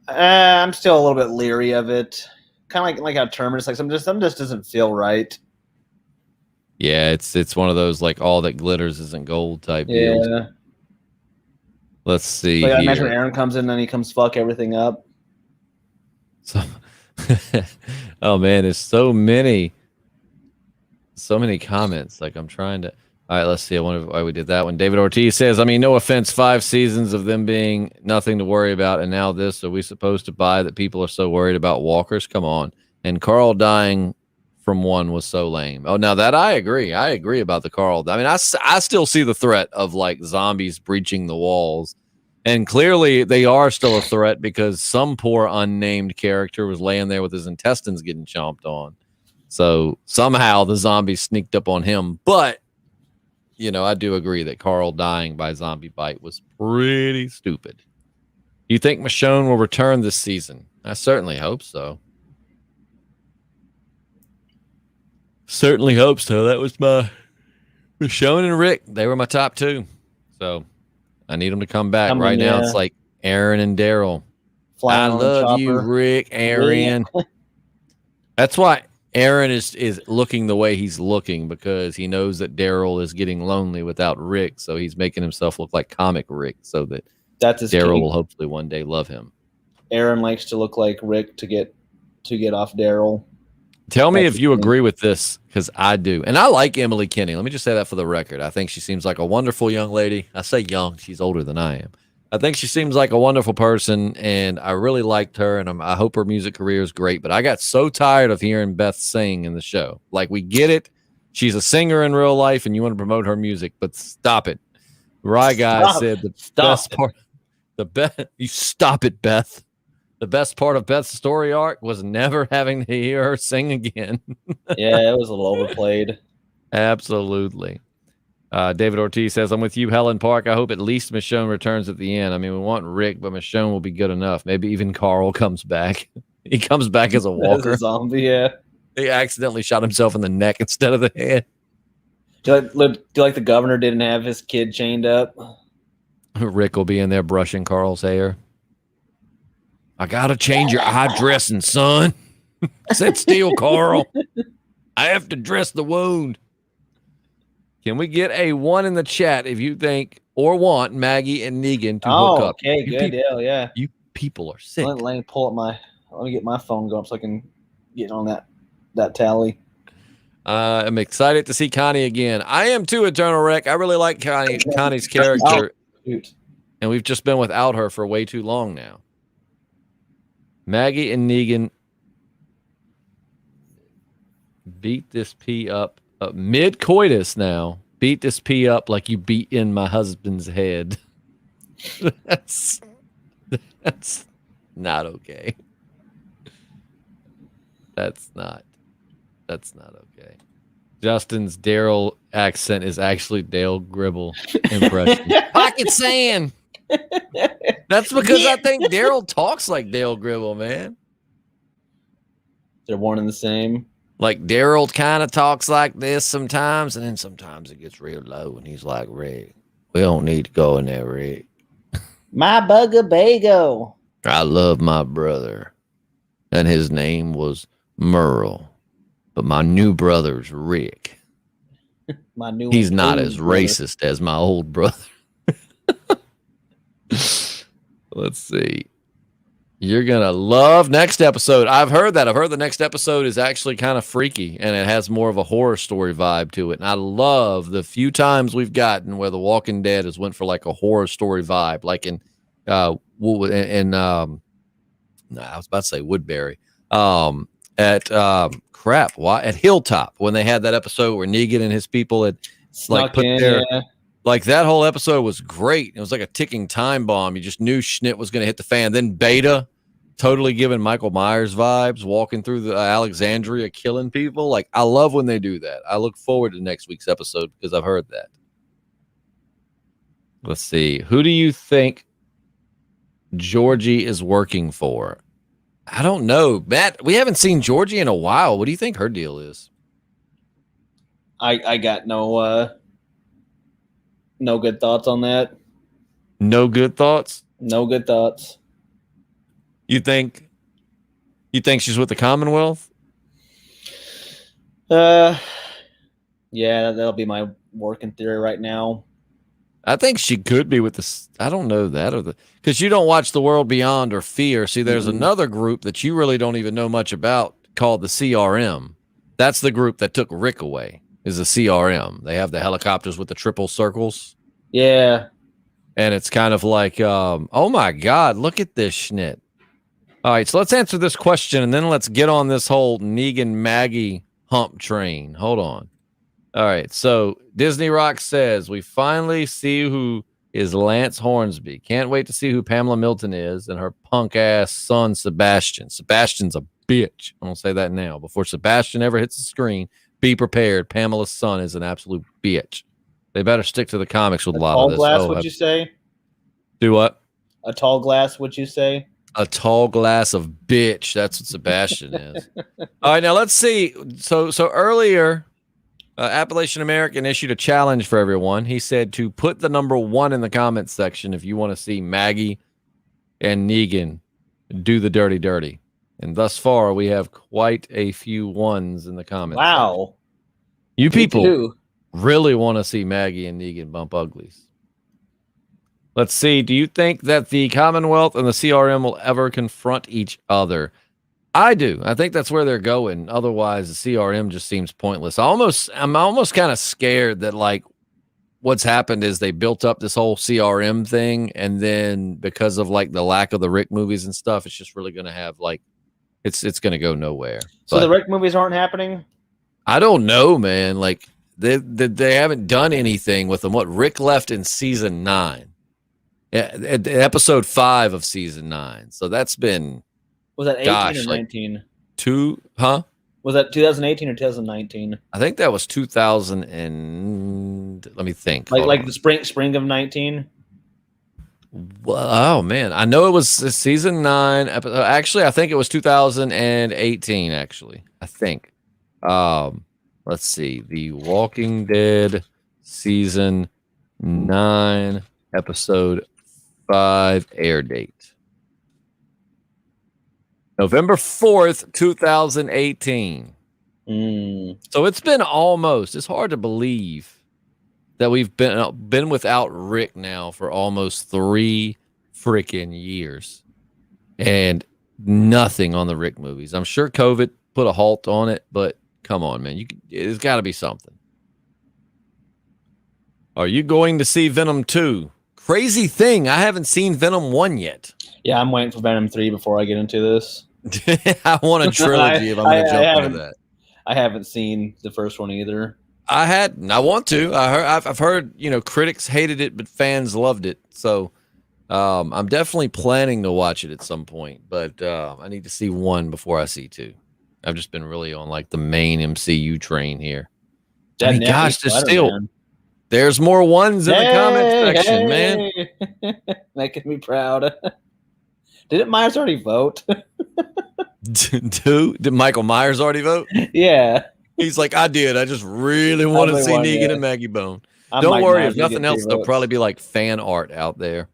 I'm still a little bit leery of it. Kind of like how Terminus, like some just doesn't feel right. Yeah, it's one of those like all that glitters isn't gold type deals. Yeah. Let's see. So I imagine when Aaron comes in, and then he comes fuck everything up. So, oh man, there's so many comments. Like I'm trying to. All right, let's see. I wonder why we did that one. David Ortiz says, I mean, no offense, 5 seasons of them being nothing to worry about, and now this. Are we supposed to buy that people are so worried about walkers? Come on. And Carl dying from 1 was so lame. Oh, now that I agree. I agree about the Carl. I mean, I still see the threat of like zombies breaching the walls. And clearly they are still a threat because some poor unnamed character was laying there with his intestines getting chomped on. So somehow the zombies sneaked up on him. But, you know, I do agree that Carl dying by zombie bite was pretty stupid. You think Michonne will return this season? I certainly hope so. Certainly hope so. That was my Michonne and Rick. They were my top 2. So I need them to come back. Right now it's like Aaron and Daryl. I love you, Rick, Aaron. That's why Aaron is looking the way he's looking, because he knows that Daryl is getting lonely without Rick. So he's making himself look like comic Rick so that Daryl will hopefully one day love him. Aaron likes to look like Rick to get off Daryl. Tell me if you agree with this, because I do. And I like Emily Kinney. Let me just say that for the record. I think she seems like a wonderful young lady. I say young. She's older than I am. I think she seems like a wonderful person, and I really liked her, and I hope her music career is great. But I got so tired of hearing Beth sing in the show. Like, we get it. She's a singer in real life, and you want to promote her music, but stop it. Rye Guy said the best part. You stop it, Beth. The best part of Beth's story arc was never having to hear her sing again. Yeah, it was a little overplayed. Absolutely. David Ortiz says, I'm with you, Helen Park. I hope at least Michonne returns at the end. I mean, we want Rick, but Michonne will be good enough. Maybe even Carl comes back. He comes back as a walker. As a zombie, yeah. He accidentally shot himself in the neck instead of the head. Do you like the governor didn't have his kid chained up? Rick will be in there brushing Carl's hair. I gotta change your eye dressing, son. Sit still, Carl. I have to dress the wound. Can we get a 1 in the chat if you think or want Maggie and Negan to hook up? Okay, good deal, yeah. You people are sick. Let me get my phone going so I can get on that tally. I'm excited to see Connie again. I am too, Eternal Wreck. I really like Connie's character. And we've just been without her for way too long now. Maggie and Negan beat this P up mid-coitus now. Beat this P up like you beat in my husband's head. That's not okay. That's not okay. Justin's Daryl accent is actually Dale Gribble impression. Pocket sand. That's because I think Daryl talks like Dale Gribble, man. They're one and the same. Like Daryl kind of talks like this sometimes, and then sometimes it gets real low, and he's like, Rick, we don't need to go in there, Rick. My buggabago. I love my brother, and his name was Merle, but my new brother's Rick. He's not as racist as my old brother. Let's see. You're going to love next episode. I've heard that. I've heard the next episode is actually kind of freaky, and it has more of a horror story vibe to it. And I love the few times we've gotten where The Walking Dead has went for like a horror story vibe, like in I was about to say Woodbury. At Hilltop, when they had that episode where Negan and his people had like put their like that whole episode was great. It was like a ticking time bomb. You just knew Schnitt was going to hit the fan. Then Beta, totally giving Michael Myers vibes, walking through the Alexandria, killing people. Like, I love when they do that. I look forward to next week's episode because I've heard that. Let's see. Who do you think Georgie is working for? I don't know. Matt, we haven't seen Georgie in a while. What do you think her deal is? I got no good thoughts on that. No good thoughts? No good thoughts. You think she's with the Commonwealth? Yeah, that'll be my working theory right now. I think she could be with the. I don't know that because you don't watch The World Beyond or Fear. See, there's another group that you really don't even know much about called the CRM. That's the group that took Rick away. Is the CRM. They have the helicopters with the triple circles. Yeah, and it's kind of like, oh my God, look at this Schnitt. All right, so let's answer this question, and then let's get on this whole Negan Maggie hump train. Hold on. All right. So Disney Rock says we finally see who is Lance Hornsby. Can't wait to see who Pamela Milton is and her punk ass son Sebastian. Sebastian's a bitch. I'm gonna say that now. Before Sebastian ever hits the screen, be prepared. Pamela's son is an absolute bitch. They better stick to the comics with a lot of this. Tall glass, would you say? Do what? A tall glass, would you say? A tall glass of bitch. That's what Sebastian is. All right, now let's see. So earlier, Appalachian American issued a challenge for everyone. He said to put the number 1 in the comments section if you want to see Maggie and Negan do the dirty. And thus far, we have quite a few ones in the comments. Wow. Section. You people really want to see Maggie and Negan bump uglies. Let's see. Do you think that the Commonwealth and the CRM will ever confront each other? I do. I think that's where they're going. Otherwise, the CRM just seems pointless. I'm almost kind of scared that like what's happened is they built up this whole CRM thing, and then because of like the lack of the Rick movies and stuff, it's just really going to have like it's going to go nowhere. So the Rick movies aren't happening? I don't know, man. Like they haven't done anything with them. What Rick left in season 9. Episode 5 of season 9. So that's been was that 18 or 19? Was that 2018 or 2019? I think that was 2000 and let me think. Like the spring of 19. Well, oh man, I know it was season 9 episode. Actually, I think it was 2018. Actually, I think. Let's see, The Walking Dead season 9 episode 5 air date. November 4th, 2018. So it's been it's hard to believe that we've been without Rick now for almost 3 freaking years. And nothing on the Rick movies. I'm sure COVID put a halt on it, but come on, man. There's got to be something. Are you going to see Venom 2? Crazy thing, I haven't seen Venom 1 yet. Yeah, I'm waiting for Venom 3 before I get into this. I want a trilogy if I'm going to jump into that. I haven't seen the first one either. I want to. I've heard, critics hated it, but fans loved it. So I'm definitely planning to watch it at some point. But I need to see 1 before I see 2. I've just been really on like the main MCU train here. I mean, gosh, there's more 1s in the comment section, man. Making me proud. Didn't Myers already vote? Did Michael Myers already vote? Yeah. He's like, I did. I just really want to see Negan and Maggie Bone. Don't worry. If nothing else, there'll probably be like fan art out there.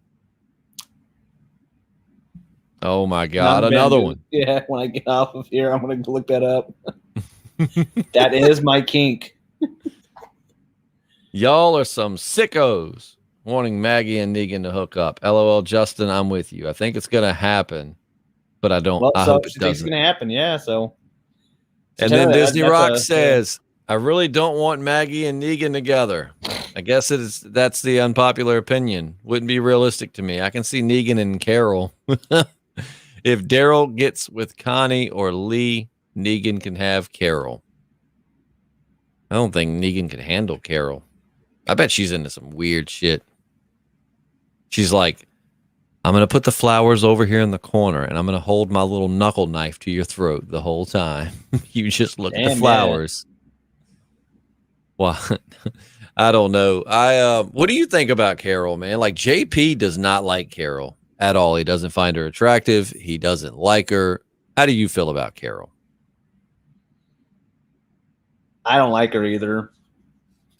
Oh my God. Another one. Yeah. When I get off of here, I'm going to look that up. That is my kink. Y'all are some sickos wanting Maggie and Negan to hook up. LOL, Justin, I'm with you. I think it's going to happen, but I don't. I hope it doesn't. It's going to happen, yeah. So, and then Disney Rock says, I really don't want Maggie and Negan together. I guess that's the unpopular opinion. Wouldn't be realistic to me. I can see Negan and Carol. If Daryl gets with Connie or Lee, Negan can have Carol. I don't think Negan can handle Carol. I bet she's into some weird shit. She's like, I'm going to put the flowers over here in the corner, and I'm going to hold my little knuckle knife to your throat the whole time. You just look at the flowers. Man. Well, I don't know. What do you think about Carol, man? Like, JP does not like Carol at all. He doesn't find her attractive. He doesn't like her. How do you feel about Carol? I don't like her either.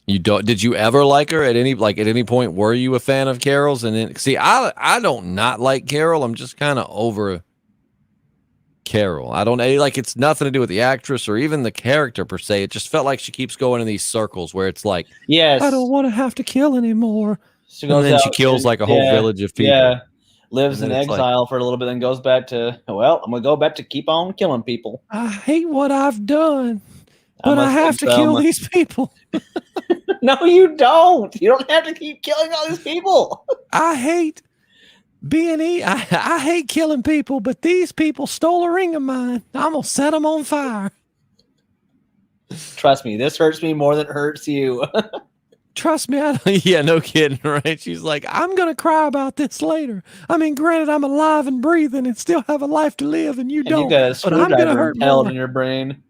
You don't? Did you ever like her at any point? Were you a fan of Carol's? And then see, I don't not like Carol. I'm just kind of over Carol. I don't like it's nothing to do with the actress or even the character per se. It just felt like she keeps going in these circles where it's like, yes, I don't want to have to kill anymore. And then she kills like a whole village of people. Yeah, lives in exile for a little bit, then goes back to I'm gonna go back to keep on killing people. I hate what I've done. But I have to kill these people. No, you don't. You don't have to keep killing all these people. I hate B&E. I hate killing people, but these people stole a ring of mine. I'm going to set them on fire. Trust me, this hurts me more than it hurts you. Trust me, yeah, no kidding, right? She's like, I'm gonna cry about this later. I mean, granted, I'm alive and breathing and still have a life to live, and you And don't. you got a But I'm gonna screwdriver hurt impaled more. in your brain.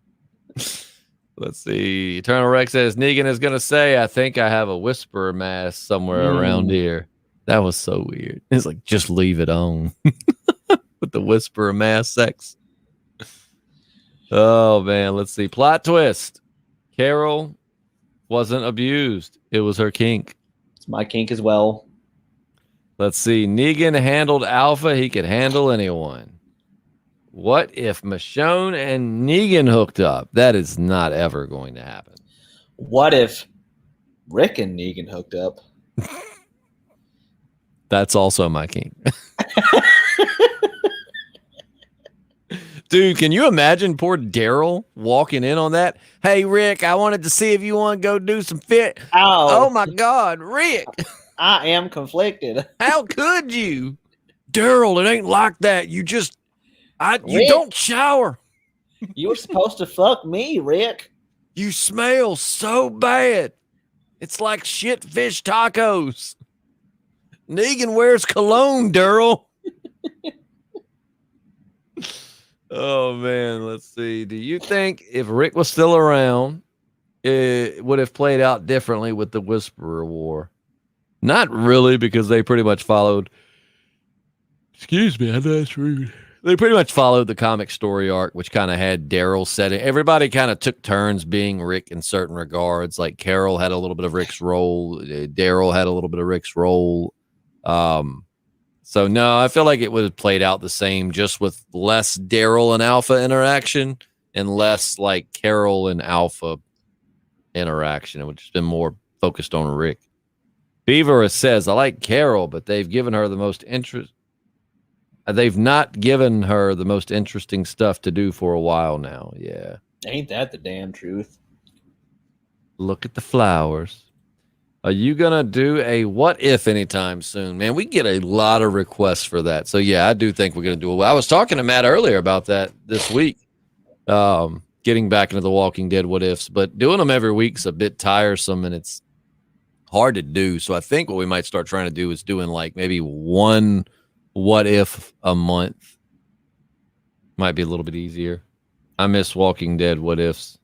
Let's see. Eternal Rex says Negan is gonna say, I think I have a whisperer mask somewhere around here. That was so weird. It's like, just leave it on. With the whisperer mask sex. Oh man, let's see. Plot twist. Carol wasn't abused. It was her kink. It's my kink as well. Let's see. Negan handled Alpha. He could handle anyone. What if Michonne and Negan hooked up? That is not ever going to happen. What if Rick and Negan hooked up? That's also my kink. Dude, can you imagine poor Daryl walking in on that? Hey, Rick, I wanted to see if you want to go do some fit. Oh my God, Rick. I am conflicted. How could you? Daryl, it ain't like that. You just, you don't shower. You were supposed to fuck me, Rick. You smell so bad. It's like shit fish tacos. Negan wears cologne, Daryl. Oh, man. Let's see. Do you think if Rick was still around, it would have played out differently with the Whisperer War? Not really, because they pretty much followed. Excuse me, I know that's rude. They pretty much followed the comic story arc, which kind of had Daryl setting. Everybody kind of took turns being Rick in certain regards. Like Carol had a little bit of Rick's role. Daryl had a little bit of Rick's role. So no, I feel like it would have played out the same, just with less Daryl and Alpha interaction and less like Carol and Alpha interaction. It would have been more focused on Rick. Beaver says, I like Carol, but they've given her the most interest. They've not given her the most interesting stuff to do for a while now. Yeah. Ain't that the damn truth? Look at the flowers. Are you going to do a what if anytime soon? Man, we get a lot of requests for that. So, yeah, I do think we're going to do it. I was talking to Matt earlier about that this week, getting back into the Walking Dead what ifs. But doing them every week's a bit tiresome, and it's hard to do. So I think what we might start trying to do is doing like maybe one what if a month. Might be a little bit easier. I miss Walking Dead what ifs.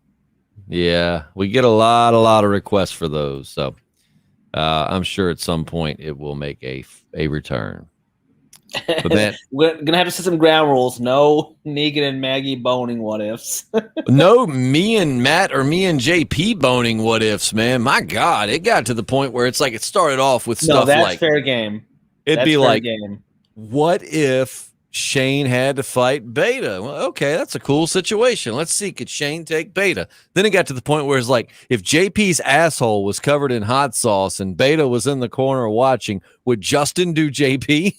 Yeah, we get a lot of requests for those. So I'm sure at some point it will make a return. But man, we're gonna have to set some ground rules. No Negan and Maggie boning what ifs. No me and Matt or me and JP boning what ifs, man. My God, it got to the point where it's like it started off with stuff that's like fair game. It'd be like, what if Shane had to fight Beta? Well, okay, that's a cool situation. Let's see, could Shane take Beta? Then it got to the point where it's like, if JP's asshole was covered in hot sauce and Beta was in the corner watching, would Justin do JP?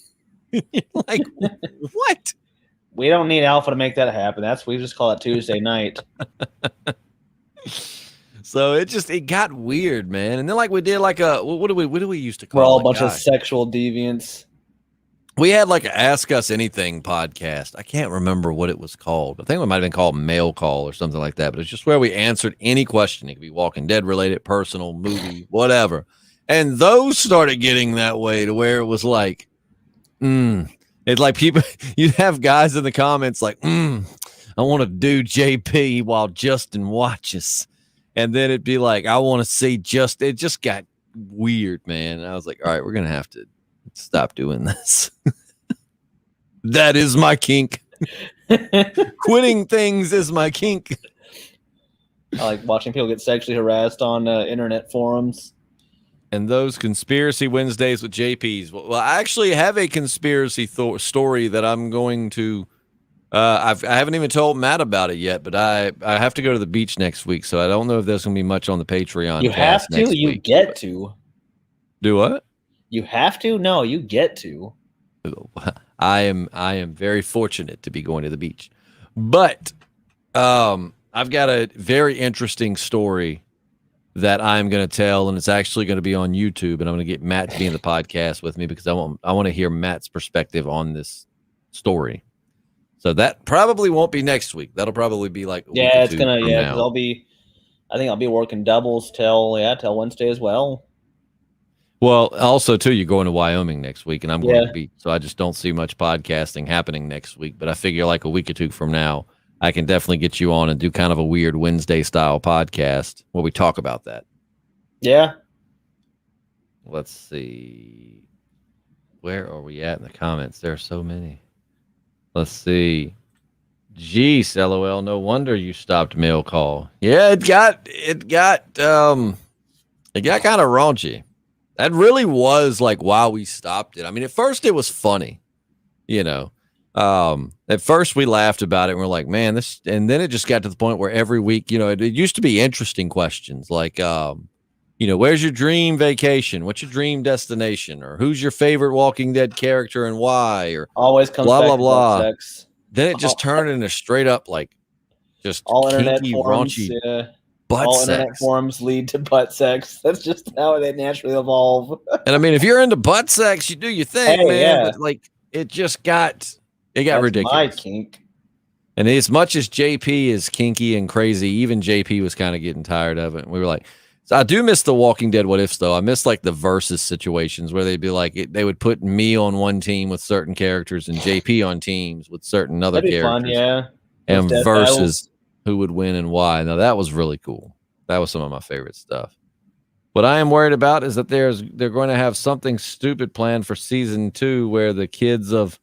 Like, what? We don't need Alpha to make that happen. We just call it Tuesday night. So it got weird, man. And then like we did like what do we used to call? We're all a bunch of sexual deviants. We had like an Ask Us Anything podcast. I can't remember what it was called. I think it might have been called Mail Call or something like that. But it's just where we answered any question. It could be Walking Dead related, personal, movie, whatever. And those started getting that way to where it was like, it's like people, you have guys in the comments like, I want to do JP while Justin watches. And then it'd be like, I want to see it just got weird, man. And I was like, all right, we're going to have to stop doing this. That is my kink. Quitting things is my kink. I like watching people get sexually harassed on internet forums. And those conspiracy Wednesdays with JPs. Well, I actually have a conspiracy story that I'm going to. I haven't even told Matt about it yet, but I have to go to the beach next week, so I don't know if there's going to be much on the Patreon. You have to. You get to. Do what? You have to? No, you get to. I am very fortunate to be going to the beach. But I've got a very interesting story that I'm going to tell, and it's actually going to be on YouTube, and I'm going to get Matt to be in the podcast with me because I want to hear Matt's perspective on this story. So that probably won't be next week. That'll probably be like it's gonna because I think I'll be working doubles till Wednesday as well. Well, also too, you're going to Wyoming next week, and I'm going to Yeah. be. So I just don't see much podcasting happening next week. But I figure like a week or two from now, I can definitely get you on and do kind of a weird Wednesday style podcast where we talk about that. Yeah. Let's see. Where are we at in the comments? There are so many. Let's see. Geez, LOL. No wonder you stopped mail call. Yeah, it got kind of raunchy. That really was like why we stopped it. I mean, at first it was funny, you know. At first we laughed about it and we're like, man, this, and then it just got to the point where every week, you know, it used to be interesting questions like, you know, where's your dream vacation? What's your dream destination? Or who's your favorite Walking Dead character and why? Or always comes blah, back blah, to blah. butt sex. Then it just turned into straight up like just all internet kinky, forums, raunchy butt all sex. internet forums lead to butt sex. That's just how they naturally evolve. And I mean, if you're into butt sex, you do your thing, Hey, man. yeah. But like, it got That's ridiculous. my kink. And as much as JP is kinky and crazy, even JP was kind of getting tired of it. And we were like, so I do miss the Walking Dead what ifs though. I miss like the versus situations where they'd be like, they would put me on one team with certain characters and JP on teams with certain other That'd be characters. fun, yeah. And Those death versus battles. who would win and why. Now that was really cool. That was some of my favorite stuff. What I am worried about is that they're going to have something stupid planned for season 2 where the kids of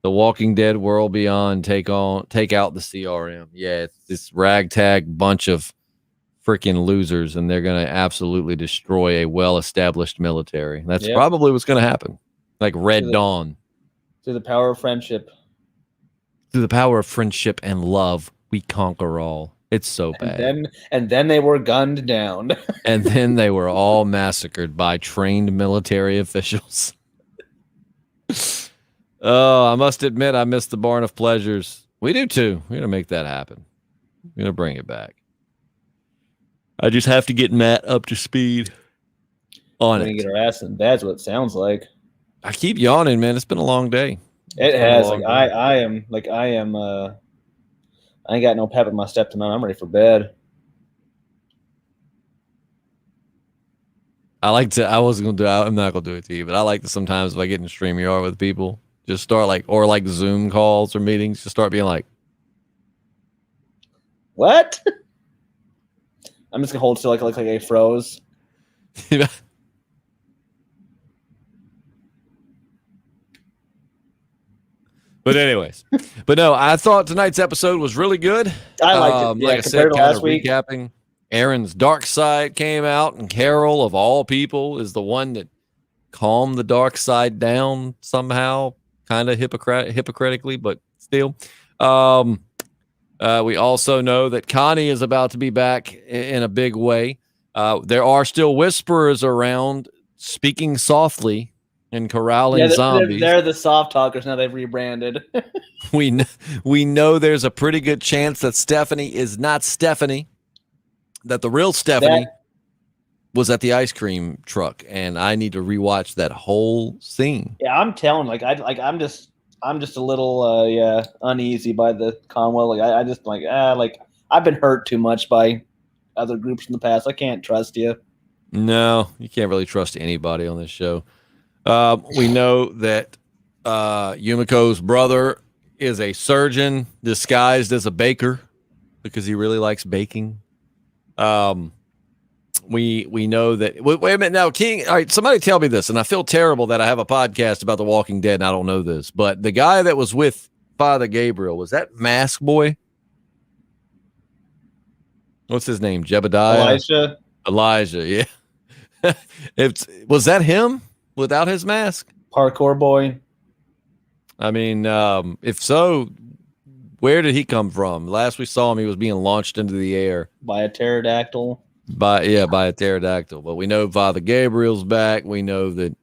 the Walking Dead World Beyond take out the CRM. Yeah, it's this ragtag bunch of freaking losers, and they're going to absolutely destroy a well-established military. That's probably what's going to happen. Like Red Dawn. Through the power of friendship. Through the power of friendship and love, we conquer all. It's so bad. And then they were gunned down. And then they were all massacred by trained military officials. Oh, I must admit, I miss the Barn of Pleasures. We do too. We're going to make that happen. We're going to bring it back. I just have to get Matt up to speed on it. We're going to get our ass in bed, is what it sounds like. I keep yawning, man. It's been a long day. It has. Like I ain't got no pep in my step tonight. I'm ready for bed. I'm not going to do it to you, but I like to sometimes if I get in StreamYard with people, just start like Zoom calls or meetings, just start being like, what? I'm just gonna hold still like I froze. But anyways, no, I thought tonight's episode was really good. I liked it. Yeah, like I said, compared to kind last of week. recapping. Aaron's dark side came out, and Carol, of all people, is the one that calmed the dark side down somehow, kind of hypocritically, but still. We also know that Connie is about to be back in a big way. There are still whisperers around speaking softly and corralling zombies. They're the soft talkers now. They've rebranded. We know there's a pretty good chance that Stephanie is not Stephanie, that the real Stephanie was at the ice cream truck, and I need to rewatch that whole scene. Yeah, I'm telling. I'm just a little uneasy by the Conwell. I've been hurt too much by other groups in the past. I can't trust you. No, you can't really trust anybody on this show. We know that Yumiko's brother is a surgeon disguised as a baker because he really likes baking. We know that. Wait a minute now, King. All right, somebody tell me this, and I feel terrible that I have a podcast about The Walking Dead and I don't know this. But the guy that was with Father Gabriel, was that Mask Boy? What's his name? Jebediah. Elijah. Yeah. Was that him without his mask? Parkour boy. I mean, if so, where did he come from? Last we saw him, he was being launched into the air by a pterodactyl. By a pterodactyl. But we know Father Gabriel's back. We know that,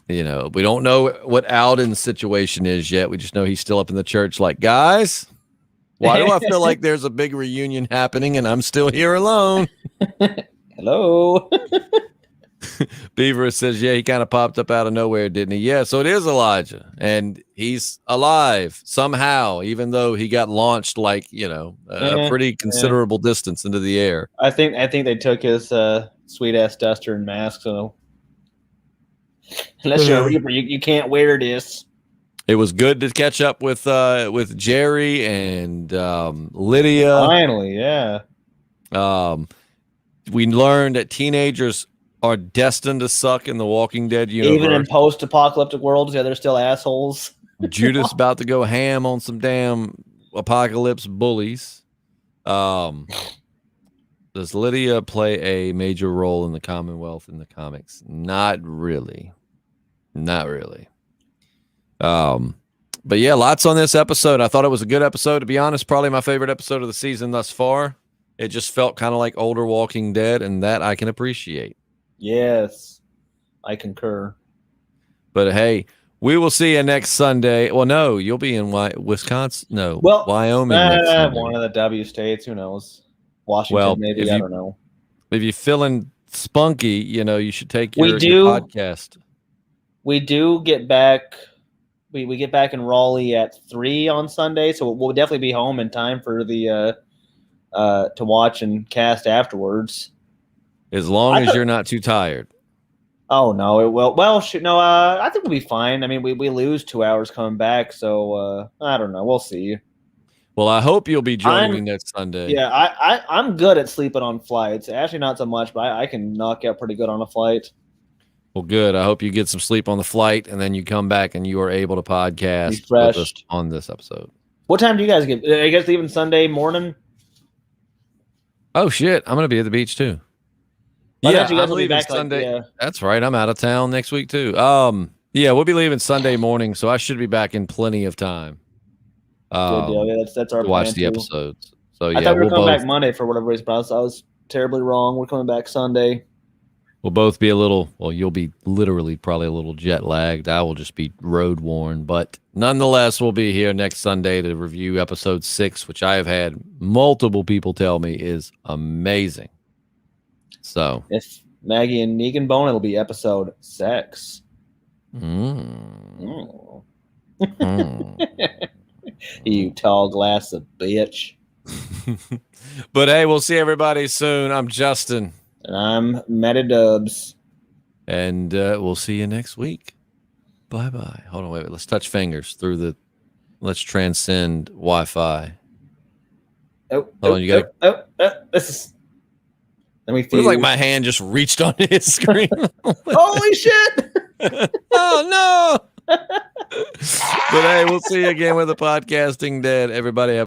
we don't know what Alden's situation is yet. We just know he's still up in the church like, guys, why do I feel like there's a big reunion happening and I'm still here alone? Hello. Beaver says, yeah, he kind of popped up out of nowhere, didn't he? Yeah, so it is Elijah, and he's alive somehow, even though he got launched like, a pretty considerable distance into the air. I think they took his sweet ass duster and mask, so unless you're a Reaper, you can't wear this. It was good to catch up with Jerry and Lydia. Finally, yeah. We learned that teenagers are destined to suck in the Walking Dead universe. Even in post-apocalyptic worlds, yeah, they're still assholes. Judas about to go ham on some damn apocalypse bullies. Does Lydia play a major role in the Commonwealth in the comics? Not really. But yeah, lots on this episode. I thought it was a good episode. To be honest, probably my favorite episode of the season thus far. It just felt kind of like older Walking Dead, and that I can appreciate. Yes, I concur. But hey, we will see you next Sunday. Well, no, you'll be in Wisconsin. No, Wyoming. One of the W states. Who knows? Washington, maybe. I don't know. If you're feeling spunky, you should take your podcast. We do get back. We get back in Raleigh at 3 on Sunday, so we'll definitely be home in time for the to watch and cast afterwards. As long as you're not too tired. Oh no, it will. Well, no, I think we'll be fine. I mean, we lose 2 hours coming back, so I don't know. We'll see. Well, I hope you'll be joining me next Sunday. Yeah, I'm good at sleeping on flights. Actually, not so much, but I can knock out pretty good on a flight. Well, good. I hope you get some sleep on the flight, and then you come back and you are able to podcast with us on this episode. What time do you guys get? Are you guys leaving Sunday morning? Oh, shit. I'm going to be at the beach, too. Yeah, I'm leaving Sunday. That's right. I'm out of town next week, too. Yeah, we'll be leaving Sunday morning, so I should be back in plenty of time. Good deal. Yeah, that's our to watch the episodes. So, yeah, I thought we were coming back Monday for whatever reason, but I was terribly wrong. We're coming back Sunday. We'll both be you'll be literally probably a little jet lagged. I will just be road worn. But nonetheless, we'll be here next Sunday to review episode 6, which I have had multiple people tell me is amazing. So if Maggie and Negan bone, it'll be episode 6. You tall glass of bitch. But hey, we'll see everybody soon. I'm Justin. And I'm Metadubs. And we'll see you next week. Bye-bye. Hold on, wait. Let's touch fingers let's transcend Wi-Fi. Hold on, you got this is... Let me feel like my hand just reached on his screen. Holy shit! Oh, no! But hey, we'll see you again with the Podcasting Dead. Everybody have